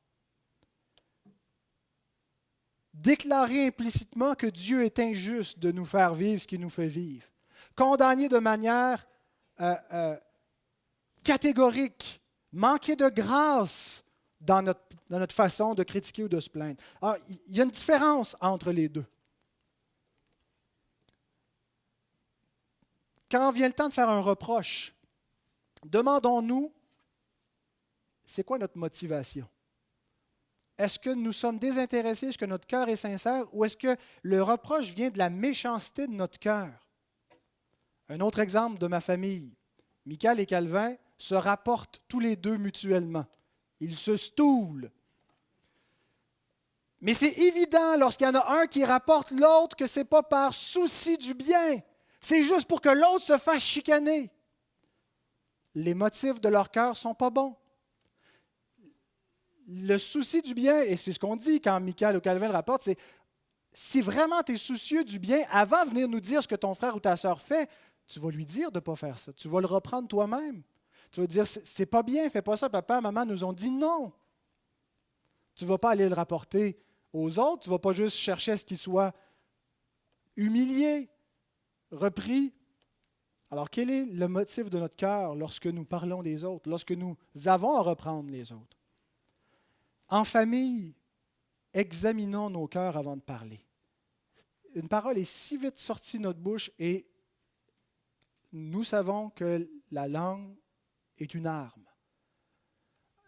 [SPEAKER 1] Déclarer implicitement que Dieu est injuste de nous faire vivre ce qu'il nous fait vivre. Condamner de manière catégorique, manquer de grâce dans notre façon de critiquer ou de se plaindre. Alors, il y a une différence entre les deux. Quand vient le temps de faire un reproche, demandons-nous, c'est quoi notre motivation? Est-ce que nous sommes désintéressés, est-ce que notre cœur est sincère, ou est-ce que le reproche vient de la méchanceté de notre cœur? Un autre exemple de ma famille, Michael et Calvin se rapportent tous les deux mutuellement. Ils se stoulent. Mais c'est évident lorsqu'il y en a un qui rapporte l'autre que ce n'est pas par souci du bien. C'est juste pour que l'autre se fasse chicaner. Les motifs de leur cœur ne sont pas bons. Le souci du bien, et c'est ce qu'on dit quand Michael ou Calvin le rapporte, c'est si vraiment tu es soucieux du bien, avant de venir nous dire ce que ton frère ou ta sœur fait, tu vas lui dire de ne pas faire ça. Tu vas le reprendre toi-même. Tu vas dire, c'est pas bien, fais pas ça, papa, maman nous ont dit non. Tu ne vas pas aller le rapporter aux autres, tu ne vas pas juste chercher à ce qu'il soit humilié, repris. Alors, quel est le motif de notre cœur lorsque nous parlons des autres, lorsque nous avons à reprendre les autres? En famille, examinons nos cœurs avant de parler. Une parole est si vite sortie de notre bouche et nous savons que la langue est une arme.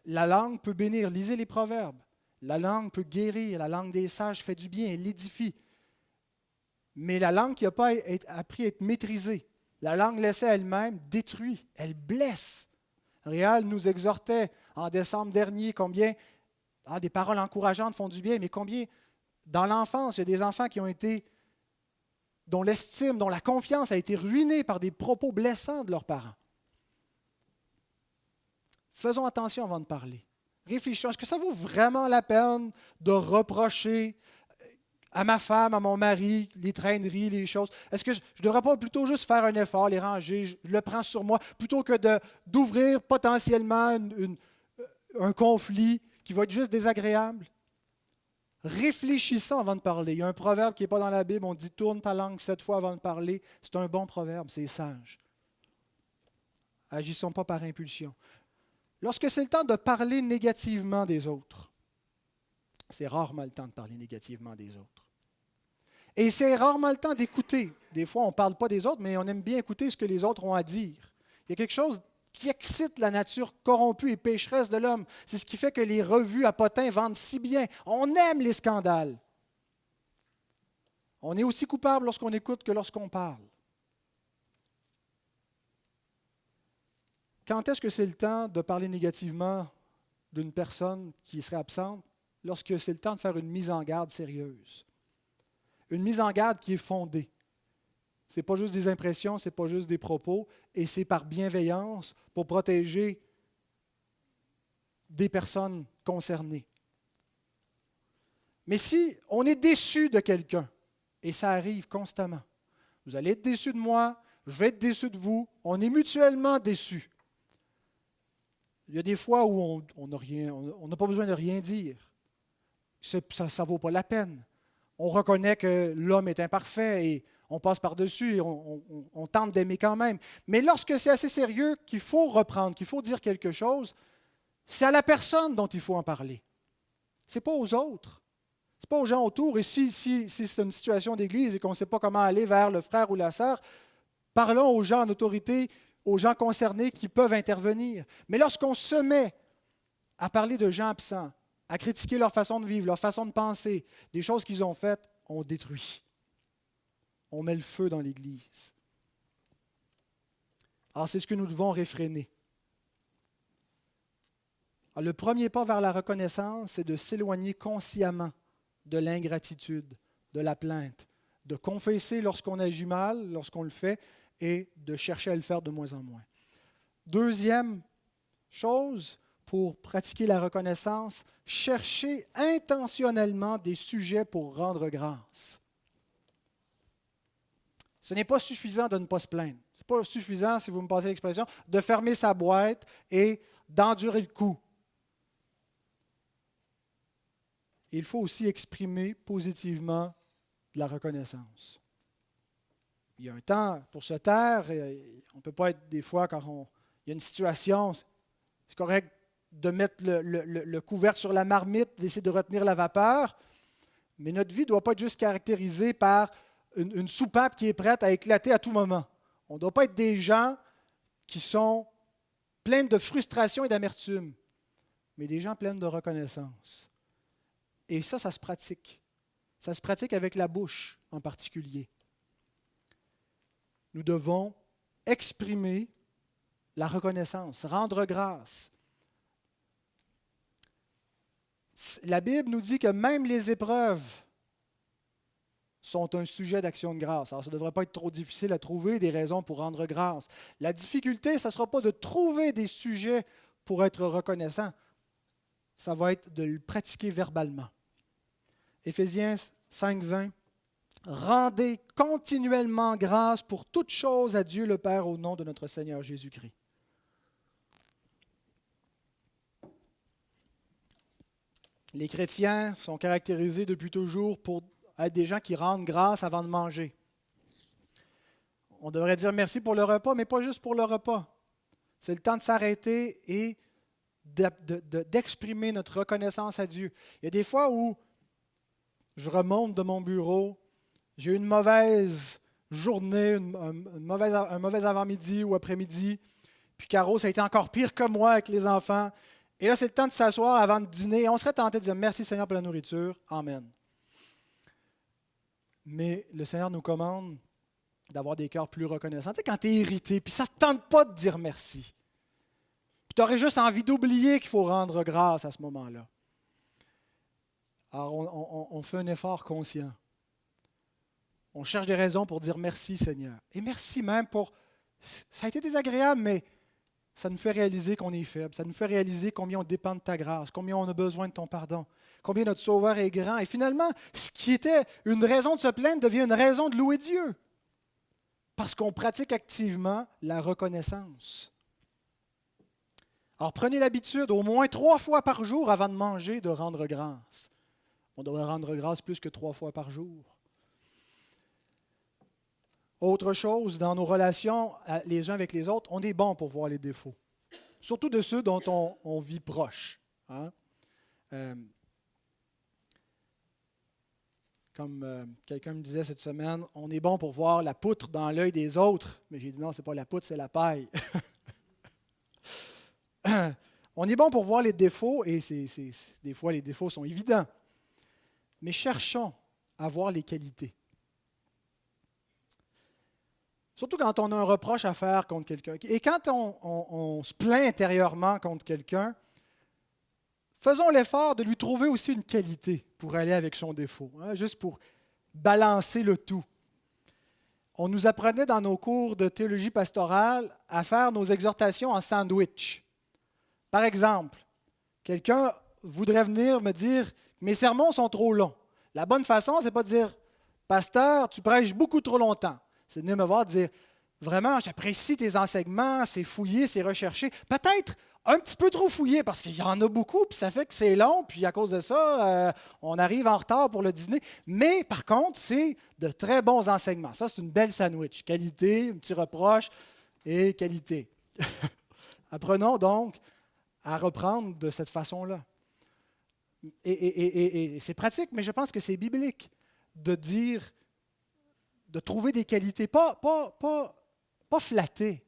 [SPEAKER 1] La langue peut bénir. Lisez les proverbes. La langue peut guérir. La langue des sages fait du bien, elle l'édifie. Mais la langue qui n'a pas appris à être maîtrisée, la langue laissée à elle-même détruit, elle blesse. Réal nous exhortait en décembre dernier combien des paroles encourageantes font du bien, mais combien dans l'enfance, il y a des enfants qui ont été, dont l'estime, dont la confiance a été ruinée par des propos blessants de leurs parents. Faisons attention avant de parler. Réfléchissons, est-ce que ça vaut vraiment la peine de reprocher à ma femme, à mon mari, les traîneries, les choses? Est-ce que je ne devrais pas plutôt juste faire un effort, les ranger, je le prends sur moi, plutôt que d'ouvrir potentiellement un conflit qui va être juste désagréable? Réfléchissons avant de parler. Il y a un proverbe qui n'est pas dans la Bible, on dit « Tourne ta langue 7 fois avant de parler ». C'est un bon proverbe, c'est sage. Agissons pas par impulsion. Lorsque c'est le temps de parler négativement des autres, c'est rarement le temps de parler négativement des autres. Et c'est rarement le temps d'écouter. Des fois, on ne parle pas des autres, mais on aime bien écouter ce que les autres ont à dire. Il y a quelque chose qui excite la nature corrompue et pécheresse de l'homme. C'est ce qui fait que les revues à potins vendent si bien. On aime les scandales. On est aussi coupable lorsqu'on écoute que lorsqu'on parle. Quand est-ce que c'est le temps de parler négativement d'une personne qui serait absente? Lorsque c'est le temps de faire une mise en garde sérieuse. Une mise en garde qui est fondée. Ce n'est pas juste des impressions, ce n'est pas juste des propos, et c'est par bienveillance pour protéger des personnes concernées. Mais si on est déçu de quelqu'un, et ça arrive constamment, vous allez être déçu de moi, je vais être déçu de vous, on est mutuellement déçus. Il y a des fois où on n'a pas besoin de rien dire. Ça ne vaut pas la peine. On reconnaît que l'homme est imparfait et on passe par-dessus et on tente d'aimer quand même. Mais lorsque c'est assez sérieux, qu'il faut reprendre, qu'il faut dire quelque chose, c'est à la personne dont il faut en parler. Ce n'est pas aux autres. Ce n'est pas aux gens autour. Et si c'est une situation d'église et qu'on ne sait pas comment aller vers le frère ou la sœur, parlons aux gens en autorité, aux gens concernés qui peuvent intervenir. Mais lorsqu'on se met à parler de gens absents, à critiquer leur façon de vivre, leur façon de penser, des choses qu'ils ont faites, on détruit. On met le feu dans l'Église. Alors, c'est ce que nous devons réfréner. Alors, le premier pas vers la reconnaissance, c'est de s'éloigner consciemment de l'ingratitude, de la plainte, de confesser lorsqu'on agit mal, lorsqu'on le fait, et de chercher à le faire de moins en moins. Deuxième chose, pour pratiquer la reconnaissance, chercher intentionnellement des sujets pour rendre grâce. Ce n'est pas suffisant de ne pas se plaindre. Ce n'est pas suffisant, si vous me passez l'expression, de fermer sa boîte et d'endurer le coup. Il faut aussi exprimer positivement de la reconnaissance. Il y a un temps pour se taire. On ne peut pas être des fois, quand il y a une situation, c'est correct de mettre le couvercle sur la marmite, d'essayer de retenir la vapeur, mais notre vie ne doit pas être juste caractérisée par une soupape qui est prête à éclater à tout moment. On ne doit pas être des gens qui sont pleins de frustration et d'amertume, mais des gens pleins de reconnaissance. Et ça se pratique. Ça se pratique avec la bouche en particulier. Nous devons exprimer la reconnaissance, rendre grâce. La Bible nous dit que même les épreuves sont un sujet d'action de grâce. Alors, ça ne devrait pas être trop difficile à trouver des raisons pour rendre grâce. La difficulté, ce ne sera pas de trouver des sujets pour être reconnaissant. Ça va être de le pratiquer verbalement. Éphésiens 5:20. Rendez continuellement grâce pour toutes choses à Dieu le Père au nom de notre Seigneur Jésus-Christ. Les chrétiens sont caractérisés depuis toujours pour être des gens qui rendent grâce avant de manger. On devrait dire merci pour le repas, mais pas juste pour le repas. C'est le temps de s'arrêter et d'exprimer notre reconnaissance à Dieu. Il y a des fois où je remonte de mon bureau, j'ai eu une mauvaise journée, un mauvais avant-midi ou après-midi, puis Caro, ça a été encore pire que moi avec les enfants. Et là, c'est le temps de s'asseoir avant de dîner. Et on serait tenté de dire merci Seigneur pour la nourriture. Amen. Mais le Seigneur nous commande d'avoir des cœurs plus reconnaissants. Tu sais, quand tu es irrité, puis ça ne te tente pas de dire merci. Puis tu aurais juste envie d'oublier qu'il faut rendre grâce à ce moment-là. Alors, on fait un effort conscient. On cherche des raisons pour dire merci, Seigneur. Et merci même pour... Ça a été désagréable, mais ça nous fait réaliser qu'on est faible. Ça nous fait réaliser combien on dépend de ta grâce, combien on a besoin de ton pardon, combien notre Sauveur est grand. Et finalement, ce qui était une raison de se plaindre devient une raison de louer Dieu. Parce qu'on pratique activement la reconnaissance. Alors prenez l'habitude, au moins 3 fois par jour avant de manger, de rendre grâce. On devrait rendre grâce plus que 3 fois par jour. Autre chose, dans nos relations les uns avec les autres, on est bon pour voir les défauts. Surtout de ceux dont on vit proche. Hein? Comme quelqu'un me disait cette semaine, on est bon pour voir la poutre dans l'œil des autres. Mais j'ai dit non, ce n'est pas la poutre, c'est la paille. On est bon pour voir les défauts, et des fois les défauts sont évidents. Mais cherchons à voir les qualités. Surtout quand on a un reproche à faire contre quelqu'un. Et quand on se plaint intérieurement contre quelqu'un, faisons l'effort de lui trouver aussi une qualité pour aller avec son défaut, hein, juste pour balancer le tout. On nous apprenait dans nos cours de théologie pastorale à faire nos exhortations en sandwich. Par exemple, quelqu'un voudrait venir me dire « Mes sermons sont trop longs ». La bonne façon, ce n'est pas de dire « Pasteur, tu prêches beaucoup trop longtemps ». C'est de venir me voir et dire « Vraiment, j'apprécie tes enseignements, c'est fouillé, c'est recherché. » Peut-être un petit peu trop fouillé parce qu'il y en a beaucoup, puis ça fait que c'est long, puis à cause de ça, on arrive en retard pour le dîner. Mais par contre, c'est de très bons enseignements. Ça, c'est une belle sandwich. Qualité, un petit reproche et qualité. Apprenons donc à reprendre de cette façon-là. Et c'est pratique, mais je pense que c'est biblique de dire, de trouver des qualités, pas flattées,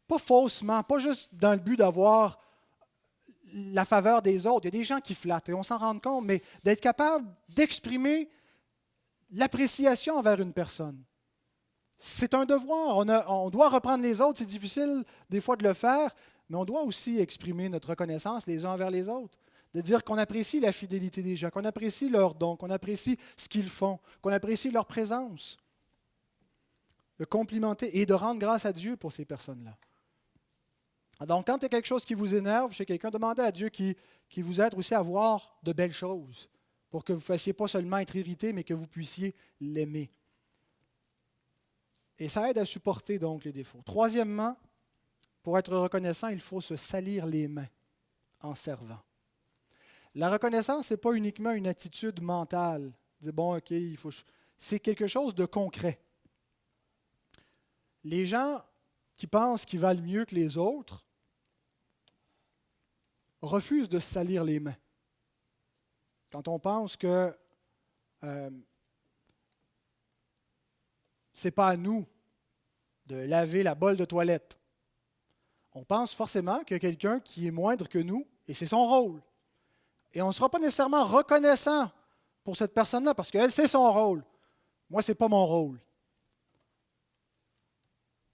[SPEAKER 1] pas faussement, pas juste dans le but d'avoir la faveur des autres. Il y a des gens qui flattent et on s'en rend compte, mais d'être capable d'exprimer l'appréciation envers une personne. C'est un devoir. On doit reprendre les autres. C'est difficile des fois de le faire, mais on doit aussi exprimer notre reconnaissance les uns envers les autres. De dire qu'on apprécie la fidélité des gens, qu'on apprécie leurs dons, qu'on apprécie ce qu'ils font, qu'on apprécie leur présence. De complimenter et de rendre grâce à Dieu pour ces personnes-là. Donc, quand il y a quelque chose qui vous énerve chez quelqu'un, demandez à Dieu qui vous aide aussi à voir de belles choses, pour que vous ne fassiez pas seulement être irrité, mais que vous puissiez l'aimer. Et ça aide à supporter donc les défauts. Troisièmement, pour être reconnaissant, il faut se salir les mains en servant. La reconnaissance, ce n'est pas uniquement une attitude mentale. Dire, bon, OK, c'est quelque chose de concret. Les gens qui pensent qu'ils valent mieux que les autres refusent de se salir les mains. Quand on pense que ce n'est pas à nous de laver la bolle de toilette, on pense forcément qu'il y a quelqu'un qui est moindre que nous, et c'est son rôle. Et on ne sera pas nécessairement reconnaissant pour cette personne-là, parce qu'elle, c'est son rôle. Moi, ce n'est pas mon rôle.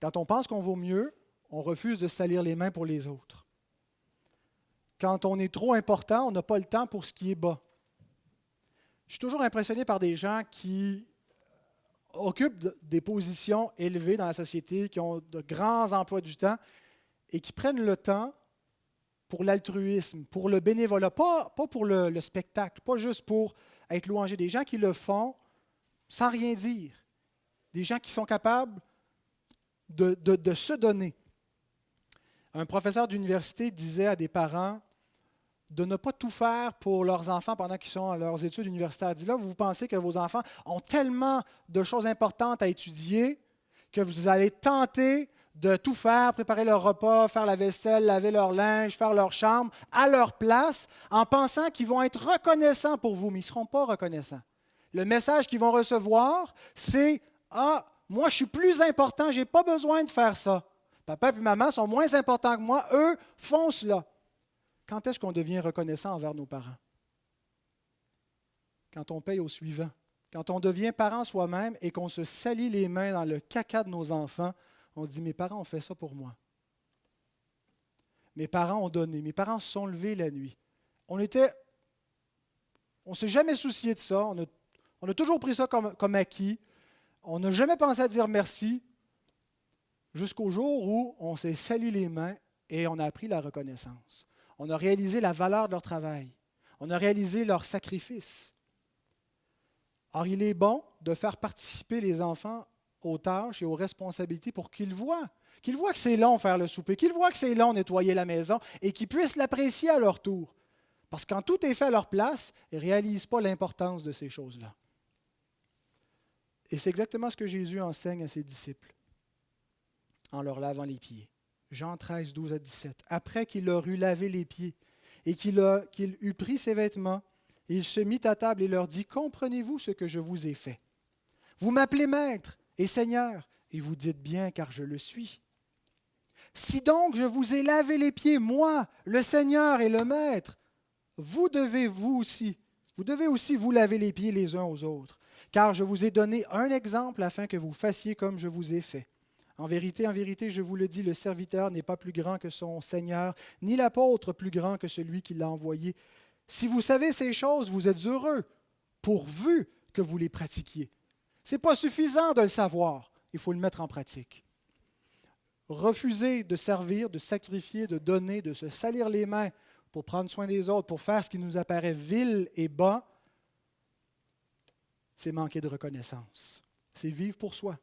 [SPEAKER 1] Quand on pense qu'on vaut mieux, on refuse de se salir les mains pour les autres. Quand on est trop important, on n'a pas le temps pour ce qui est bas. Je suis toujours impressionné par des gens qui occupent des positions élevées dans la société, qui ont de grands emplois du temps et qui prennent le temps pour l'altruisme, pour le bénévolat, pas pour le spectacle, pas juste pour être louangé. Des gens qui le font sans rien dire. Des gens qui sont capables de se donner. Un professeur d'université disait à des parents de ne pas tout faire pour leurs enfants pendant qu'ils sont à leurs études universitaires. Il dit là, vous pensez que vos enfants ont tellement de choses importantes à étudier que vous allez tenter de tout faire, préparer leur repas, faire la vaisselle, laver leur linge, faire leur chambre à leur place, en pensant qu'ils vont être reconnaissants pour vous, mais ils ne seront pas reconnaissants. Le message qu'ils vont recevoir, c'est « Ah, moi je suis plus important, je n'ai pas besoin de faire ça. Papa et maman sont moins importants que moi, eux font cela. » Quand est-ce qu'on devient reconnaissant envers nos parents? Quand on paye au suivant. Quand on devient parent soi-même et qu'on se salit les mains dans le caca de nos enfants, on dit « Mes parents ont fait ça pour moi. Mes parents ont donné. Mes parents se sont levés la nuit. » On ne s'est jamais soucié de ça. On a toujours pris ça comme acquis. On n'a jamais pensé à dire merci jusqu'au jour où on s'est sali les mains et on a appris la reconnaissance. On a réalisé la valeur de leur travail. On a réalisé leur sacrifice. Or, il est bon de faire participer les enfants aux tâches et aux responsabilités pour qu'ils voient que c'est long faire le souper, qu'ils voient que c'est long nettoyer la maison et qu'ils puissent l'apprécier à leur tour. Parce que quand tout est fait à leur place, ils ne réalisent pas l'importance de ces choses-là. Et c'est exactement ce que Jésus enseigne à ses disciples en leur lavant les pieds. Jean 13, 12 à 17. Après qu'il leur eut lavé les pieds et qu'il eut pris ses vêtements, il se mit à table et leur dit, « Comprenez-vous ce que je vous ai fait? Vous m'appelez Maître et Seigneur, et vous dites bien, car je le suis. Si donc je vous ai lavé les pieds, moi, le Seigneur et le Maître, vous devez aussi vous laver les pieds les uns aux autres, car je vous ai donné un exemple afin que vous fassiez comme je vous ai fait. En vérité, je vous le dis, le serviteur n'est pas plus grand que son Seigneur, ni l'apôtre plus grand que celui qui l'a envoyé. Si vous savez ces choses, vous êtes heureux, pourvu que vous les pratiquiez. » Ce n'est pas suffisant de le savoir, il faut le mettre en pratique. Refuser de servir, de sacrifier, de donner, de se salir les mains pour prendre soin des autres, pour faire ce qui nous apparaît vil et bas, c'est manquer de reconnaissance. C'est vivre pour soi.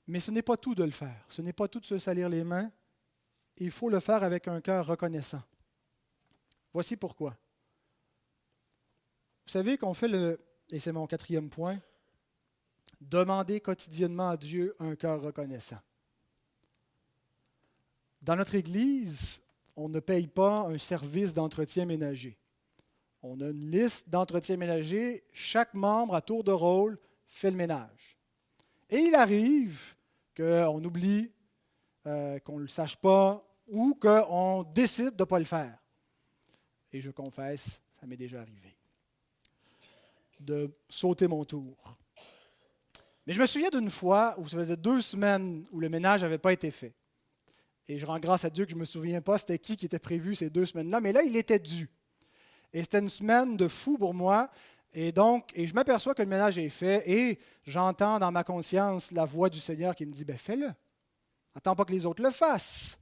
[SPEAKER 1] Mais ce n'est pas tout de le faire. Ce n'est pas tout de se salir les mains. Il faut le faire avec un cœur reconnaissant. Voici pourquoi. Vous savez qu'on fait et c'est mon 4e point, demander quotidiennement à Dieu un cœur reconnaissant. Dans notre Église, on ne paye pas un service d'entretien ménager. On a une liste d'entretien ménager. Chaque membre, à tour de rôle, fait le ménage. Et il arrive qu'on oublie, qu'on ne le sache pas, ou qu'on décide de ne pas le faire. Et je confesse, ça m'est déjà arrivé, de sauter mon tour. Mais je me souviens d'une fois où ça faisait 2 semaines où le ménage n'avait pas été fait. Et je rends grâce à Dieu que je ne me souviens pas c'était qui était prévu ces 2 semaines-là, mais là, il était dû. Et c'était une semaine de fou pour moi. Et je m'aperçois que le ménage est fait et j'entends dans ma conscience la voix du Seigneur qui me dit, fais-le. Attends pas que les autres le fassent.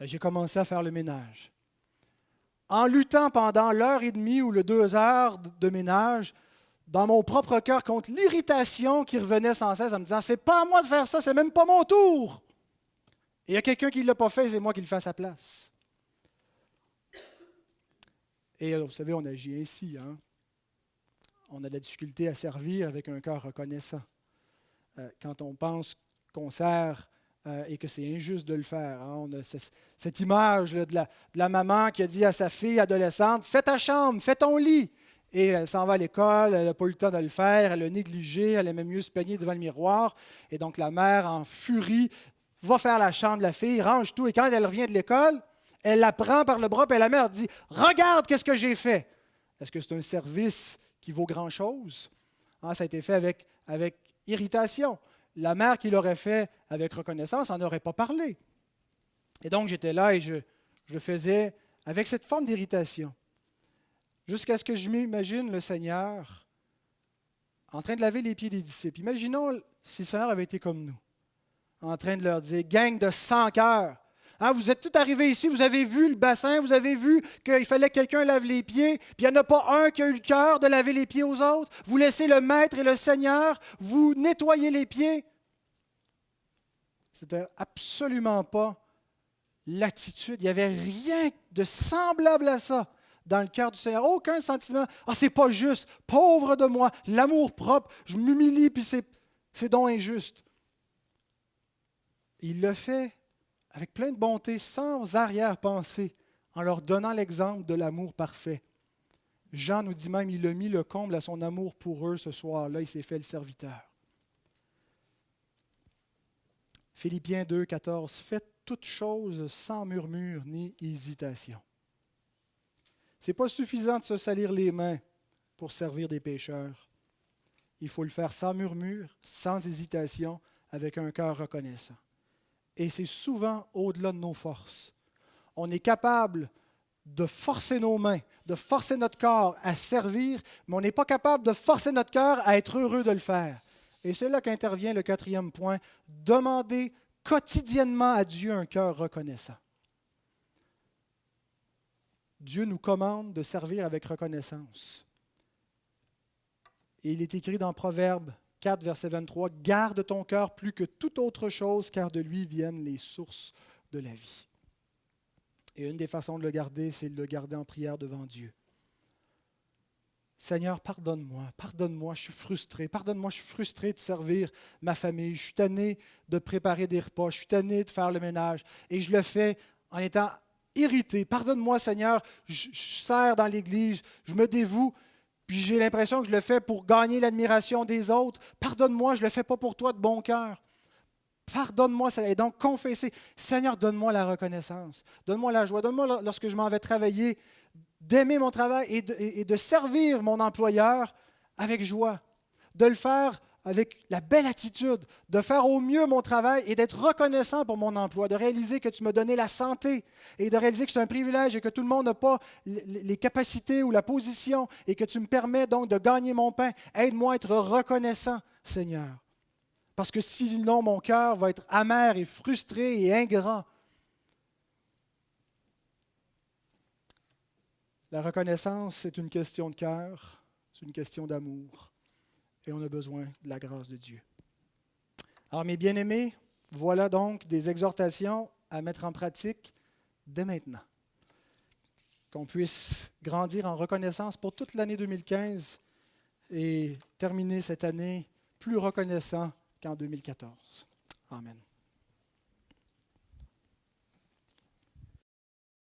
[SPEAKER 1] Et j'ai commencé à faire le ménage. En luttant pendant 1h30 ou le 2 heures de ménage, dans mon propre cœur contre l'irritation qui revenait sans cesse en me disant, c'est pas à moi de faire ça, c'est même pas mon tour. Et il y a quelqu'un qui ne l'a pas fait, c'est moi qui le fais à sa place. Et vous savez, on agit ainsi. On a de la difficulté à servir avec un cœur reconnaissant. Quand on pense qu'on sert et que c'est injuste de le faire. On a cette image là, de la maman qui a dit à sa fille adolescente, « Fais ta chambre, fais ton lit. » Et elle s'en va à l'école, elle n'a pas eu le temps de le faire, elle a négligé, elle aimait mieux se peigner devant le miroir. Et donc la mère, en furie, va faire la chambre de la fille, range tout. Et quand elle revient de l'école, elle la prend par le bras et la mère dit « Regarde qu'est-ce que j'ai fait. » Est-ce que c'est un service qui vaut grand-chose? Ça a été fait avec irritation. La mère qui l'aurait fait avec reconnaissance n'en aurait pas parlé. Et donc j'étais là et je faisais avec cette forme d'irritation. Jusqu'à ce que je m'imagine le Seigneur en train de laver les pieds des disciples. Imaginons si le Seigneur avait été comme nous, en train de leur dire « Gang de sans cœur, vous êtes tous arrivés ici, vous avez vu le bassin, vous avez vu qu'il fallait que quelqu'un lave les pieds, puis il n'y en a pas un qui a eu le cœur de laver les pieds aux autres. Vous laissez le Maître et le Seigneur vous nettoyer les pieds. » C'était absolument pas l'attitude. Il n'y avait rien de semblable à ça dans le cœur du Seigneur. Aucun sentiment. « c'est pas juste, pauvre de moi, l'amour propre, je m'humilie, puis c'est donc injuste. » Il le fait avec plein de bonté, sans arrière-pensée, en leur donnant l'exemple de l'amour parfait. Jean nous dit même, il a mis le comble à son amour pour eux ce soir-là, il s'est fait le serviteur. Philippiens 2, 14, faites toutes choses sans murmure ni hésitation. Ce n'est pas suffisant de se salir les mains pour servir des pécheurs. Il faut le faire sans murmure, sans hésitation, avec un cœur reconnaissant. Et c'est souvent au-delà de nos forces. On est capable de forcer nos mains, de forcer notre corps à servir, mais on n'est pas capable de forcer notre cœur à être heureux de le faire. Et c'est là qu'intervient le 4e point, demander quotidiennement à Dieu un cœur reconnaissant. Dieu nous commande de servir avec reconnaissance. Et il est écrit dans Proverbes 4, verset 23, « Garde ton cœur plus que toute autre chose, car de lui viennent les sources de la vie. » Et une des façons de le garder, c'est de le garder en prière devant Dieu. Seigneur, pardonne-moi, je suis frustré. Pardonne-moi, je suis frustré de servir ma famille. Je suis tanné de préparer des repas. Je suis tanné de faire le ménage. Et je le fais en étant irrité. Pardonne-moi, Seigneur, je sers dans l'Église, je me dévoue, puis j'ai l'impression que je le fais pour gagner l'admiration des autres. Pardonne-moi, je ne le fais pas pour toi de bon cœur. Pardonne-moi, et donc confesser. Seigneur, donne-moi la reconnaissance. Donne-moi la joie. Donne-moi, lorsque je m'en vais travailler, d'aimer mon travail et de servir mon employeur avec joie. De le faire avec la belle attitude, de faire au mieux mon travail et d'être reconnaissant pour mon emploi, de réaliser que tu m'as donné la santé et de réaliser que c'est un privilège et que tout le monde n'a pas les capacités ou la position et que tu me permets donc de gagner mon pain. Aide-moi à être reconnaissant, Seigneur. Parce que sinon, mon cœur va être amer et frustré et ingrat. La reconnaissance, c'est une question de cœur, c'est une question d'amour. Et on a besoin de la grâce de Dieu. Alors, mes bien-aimés, voilà donc des exhortations à mettre en pratique dès maintenant. Qu'on puisse grandir en reconnaissance pour toute l'année 2015 et terminer cette année plus reconnaissant qu'en 2014. Amen.